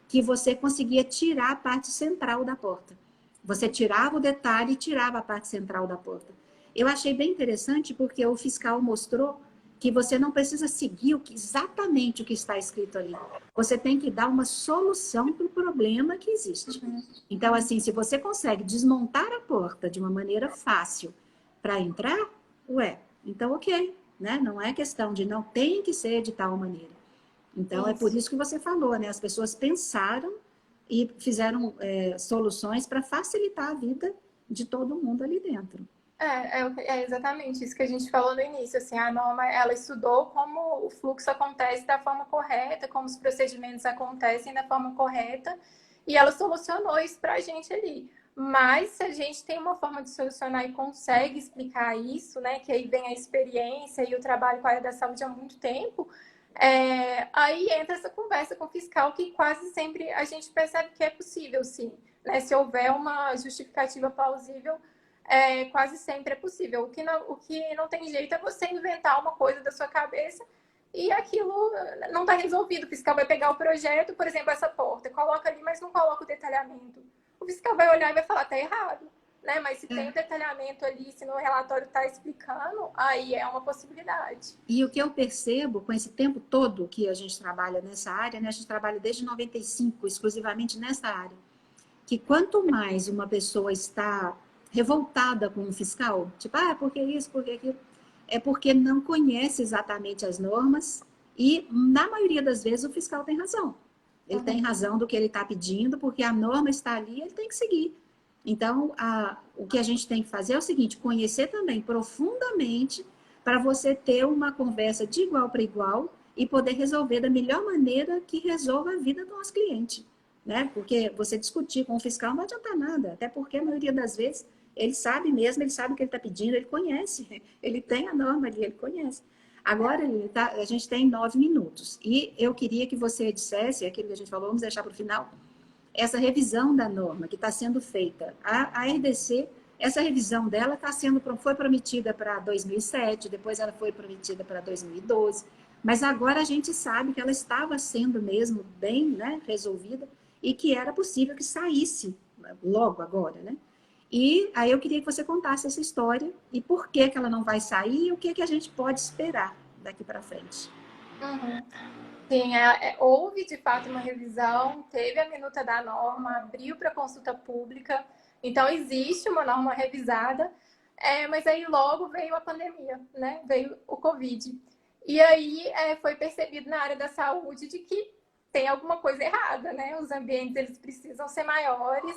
que você conseguia tirar a parte central da porta. Você tirava o detalhe e tirava a parte central da porta. Eu achei bem interessante porque o fiscal mostrou que você não precisa seguir exatamente o que está escrito ali. Você tem que dar uma solução para o problema que existe. Então, assim, se você consegue desmontar a porta de uma maneira fácil para entrar, então ok, né? Não é questão de não tem que ser de tal maneira. Então, é por isso que você falou, né? As pessoas pensaram e fizeram soluções para facilitar a vida de todo mundo ali dentro. É exatamente isso que a gente falou no início. Assim, a norma, ela estudou como o fluxo acontece da forma correta, como os procedimentos acontecem da forma correta, e ela solucionou isso para a gente ali. Mas se a gente tem uma forma de solucionar e consegue explicar isso, né, que aí vem a experiência e o trabalho com a área da saúde há muito tempo, aí entra essa conversa com o fiscal que quase sempre a gente percebe que é possível, sim. Né? Se houver uma justificativa plausível, quase sempre é possível. O que não tem jeito é você inventar uma coisa da sua cabeça e aquilo não está resolvido. O fiscal vai pegar o projeto, por exemplo, essa porta, coloca ali, mas não coloca o detalhamento. O fiscal vai olhar e vai falar, está errado. Né? Mas se tem o detalhamento ali, se no relatório está explicando, aí é uma possibilidade. E o que eu percebo com esse tempo todo que a gente trabalha nessa área, né? A gente trabalha desde 95 exclusivamente nessa área, que quanto mais uma pessoa está revoltada com o fiscal, tipo, porque isso, porque aquilo, é porque não conhece exatamente as normas e, na maioria das vezes, o fiscal tem razão. Ele tem razão do que ele está pedindo, porque a norma está ali, ele tem que seguir. Então, o que a gente tem que fazer é o seguinte, conhecer também profundamente para você ter uma conversa de igual para igual e poder resolver da melhor maneira que resolva a vida do nosso cliente. Né? Porque você discutir com o fiscal não adianta nada, até porque a maioria das vezes ele sabe mesmo, ele sabe o que ele está pedindo, ele conhece, ele tem a norma ali, ele conhece. Agora, a gente tem 9 minutos e eu queria que você dissesse, aquilo que a gente falou, vamos deixar para o final, essa revisão da norma que está sendo feita. A RDC, essa revisão dela foi prometida para 2007, depois ela foi prometida para 2012, mas agora a gente sabe que ela estava sendo mesmo bem, né, resolvida e que era possível que saísse logo agora, né? E aí eu queria que você contasse essa história e por que ela não vai sair e o que a gente pode esperar daqui para frente. Sim, houve de fato uma revisão, teve a minuta da norma, abriu para consulta pública, então existe uma norma revisada, mas aí logo veio a pandemia, né? Veio o Covid. E aí foi percebido na área da saúde de que tem alguma coisa errada, né? Os ambientes eles precisam ser maiores,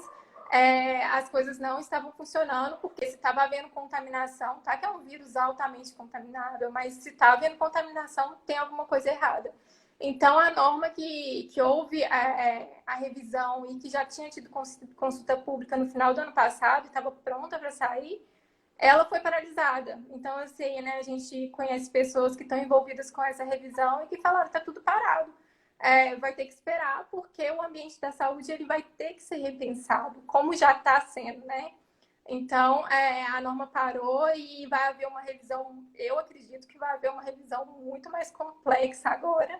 as coisas não estavam funcionando, porque se estava havendo contaminação, tá? Que é um vírus altamente contaminável, mas se está havendo contaminação, tem alguma coisa errada. Então, a norma que houve a revisão e que já tinha tido consulta pública no final do ano passado, estava pronta para sair, ela foi paralisada. Então, assim, né, a gente conhece pessoas que estão envolvidas com essa revisão e que falaram que está tudo parado. Vai ter que esperar, porque o ambiente da saúde ele vai ter que ser repensado, como já está sendo, né? Então, a norma parou e vai haver uma revisão, eu acredito que vai haver uma revisão muito mais complexa agora.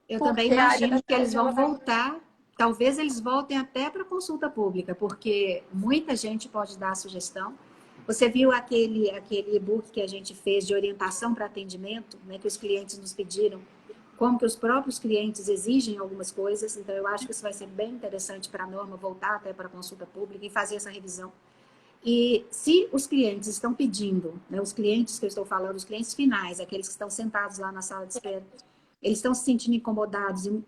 Eu também imagino que eles vão voltar, talvez eles voltem até para consulta pública, porque muita gente pode dar a sugestão. Você viu aquele e-book que a gente fez de orientação para atendimento, né, que os clientes nos pediram, como que os próprios clientes exigem algumas coisas. Então, eu acho que isso vai ser bem interessante para a norma voltar até para a consulta pública e fazer essa revisão. E se os clientes estão pedindo, né, os clientes que eu estou falando, os clientes finais, aqueles que estão sentados lá na sala de espera, eles estão se sentindo incomodados e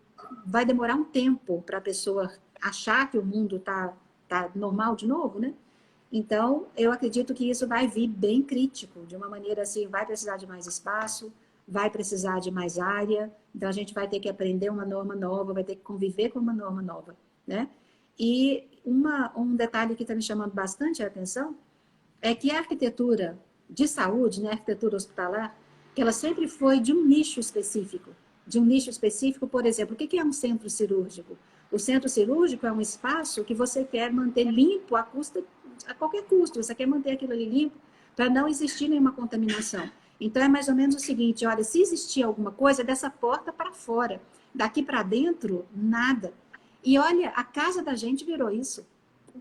vai demorar um tempo para a pessoa achar que o mundo está tá normal de novo, né? Então, eu acredito que isso vai vir bem crítico, de uma maneira assim, vai precisar de mais espaço, vai precisar de mais área, então a gente vai ter que aprender uma norma nova, vai ter que conviver com uma norma nova, né? E um detalhe que está me chamando bastante a atenção é que a arquitetura de saúde, né, a arquitetura hospitalar, que ela sempre foi de um nicho específico. De um nicho específico, por exemplo, o que é um centro cirúrgico? O centro cirúrgico é um espaço que você quer manter limpo a qualquer custo. Você quer manter aquilo ali limpo para não existir nenhuma contaminação. Então, é mais ou menos o seguinte, olha, se existir alguma coisa, é dessa porta para fora. Daqui para dentro, nada. E olha, a casa da gente virou isso,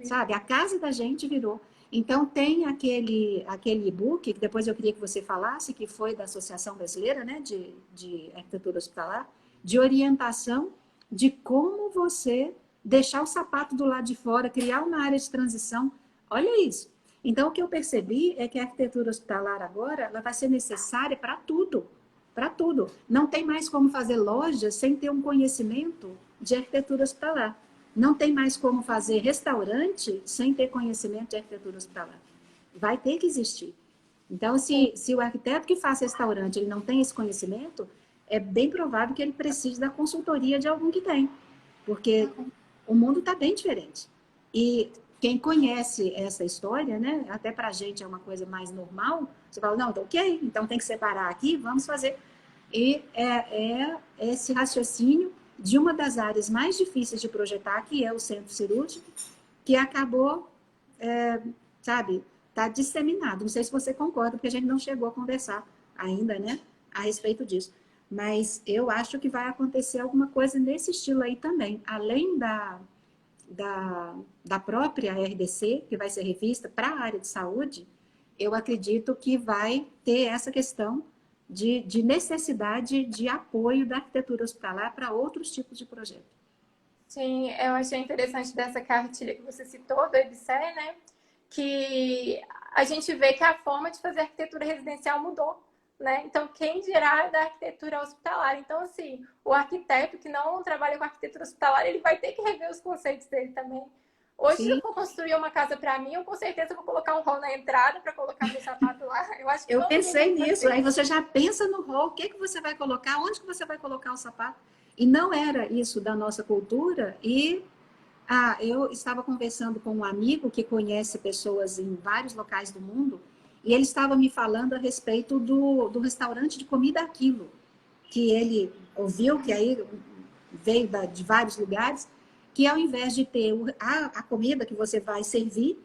sabe? A casa da gente virou. Então, tem aquele e-book, que depois eu queria que você falasse, que foi da Associação Brasileira, né, de Arquitetura Hospitalar, de orientação de como você deixar o sapato do lado de fora, criar uma área de transição. Olha isso. Então, o que eu percebi é que a arquitetura hospitalar agora ela vai ser necessária para tudo. Para tudo. Não tem mais como fazer loja sem ter um conhecimento de arquitetura hospitalar. Não tem mais como fazer restaurante sem ter conhecimento de arquitetura hospitalar. Vai ter que existir. Então, se o arquiteto que faz restaurante ele não tem esse conhecimento, é bem provável que ele precise da consultoria de algum que tem. Porque o mundo está bem diferente. E quem conhece essa história, né, até para a gente é uma coisa mais normal, você fala, não, então, ok, então tem que separar aqui, vamos fazer. E é esse raciocínio de uma das áreas mais difíceis de projetar, que é o centro cirúrgico, que acabou, sabe, está disseminado. Não sei se você concorda, porque a gente não chegou a conversar ainda, né, a respeito disso. Mas eu acho que vai acontecer alguma coisa nesse estilo aí também. Além da própria RDC, que vai ser revista para a área de saúde, eu acredito que vai ter essa questão de necessidade de apoio da arquitetura hospitalar para outros tipos de projeto. Sim, eu achei interessante dessa cartilha que você citou, do EBSER, né? Que a gente vê que a forma de fazer arquitetura residencial mudou, né? Então, quem dirá da arquitetura hospitalar? Então, assim, o arquiteto que não trabalha com arquitetura hospitalar, ele vai ter que rever os conceitos dele também. Hoje, Sim. se eu for construir uma casa para mim, eu com certeza vou colocar um hall na entrada para colocar meu sapato lá. Eu acho que eu pensei nisso, fazer. aí você já pensa no hall, o que você vai colocar, onde que você vai colocar o sapato. E não era isso da nossa cultura. E eu estava conversando com um amigo que conhece pessoas em vários locais do mundo, e ele estava me falando a respeito do restaurante de comida Aquilo, que ele ouviu, que aí veio de vários lugares, que ao invés de ter a comida que você vai servir,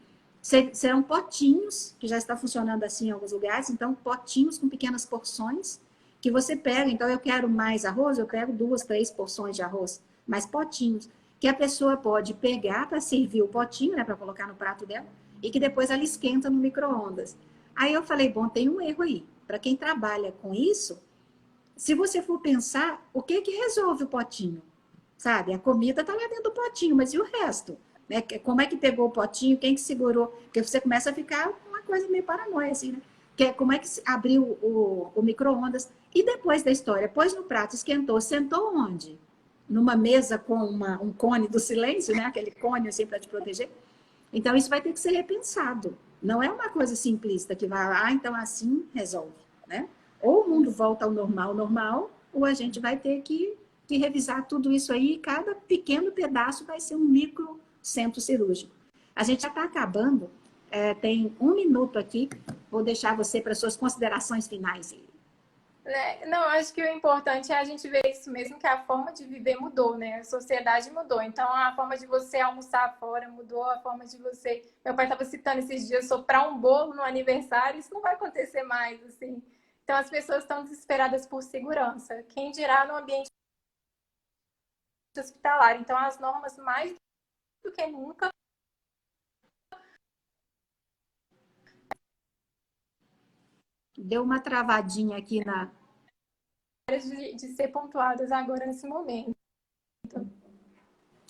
serão potinhos, que já está funcionando assim em alguns lugares, então potinhos com pequenas porções, que você pega, então eu quero mais arroz, eu pego 2, 3 porções de arroz, mais potinhos, que a pessoa pode pegar para servir o potinho, né, para colocar no prato dela, e que depois ela esquenta no micro-ondas. Aí eu falei, bom, tem um erro aí. Para quem trabalha com isso, se você for pensar, o que resolve o potinho? Sabe? A comida está lá dentro do potinho, mas e o resto? Né? Como é que pegou o potinho? Quem que segurou? Porque você começa a ficar uma coisa meio paranoia, assim, né? Como é que abriu o micro-ondas? E depois da história, pôs no prato, esquentou, sentou onde? Numa mesa com um cone do silêncio, né? Aquele cone assim para te proteger. Então, isso vai ter que ser repensado. Não é uma coisa simplista que vai lá, então assim resolve, né? Ou o mundo volta ao normal, ou a gente vai ter que revisar tudo isso aí, e cada pequeno pedaço vai ser um micro centro cirúrgico. A gente já está acabando, tem 1 minuto aqui, vou deixar você para suas considerações finais. Não, acho que o importante é a gente ver isso mesmo, que a forma de viver mudou, né? A sociedade mudou. Então, a forma de você almoçar fora mudou, a forma de você... Meu pai estava citando esses dias, soprar um bolo no aniversário, isso não vai acontecer mais, assim. Então, as pessoas estão desesperadas por segurança. Quem dirá no ambiente hospitalar? Então, as normas, mais do que nunca... Deu uma travadinha aqui na... de ser pontuadas agora nesse momento.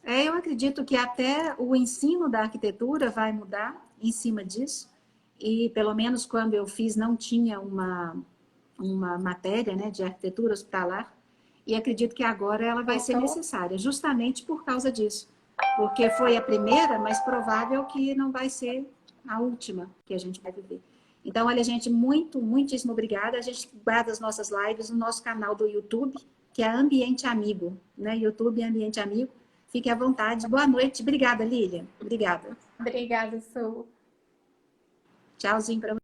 Eu acredito que até o ensino da arquitetura vai mudar em cima disso. E, pelo menos, quando eu fiz, não tinha uma matéria, né, de arquitetura hospitalar. E acredito que agora ela vai ser necessária, justamente por causa disso. porque foi a primeira, mas provável que não vai ser a última que a gente vai viver. Então, olha, gente, muitíssimo obrigada. A gente guarda as nossas lives no nosso canal do YouTube, que é Ambiente Amigo, né? YouTube Ambiente Amigo. Fique à vontade. Boa noite. Obrigada, Lília. Obrigada. Obrigada, Su. Tchauzinho para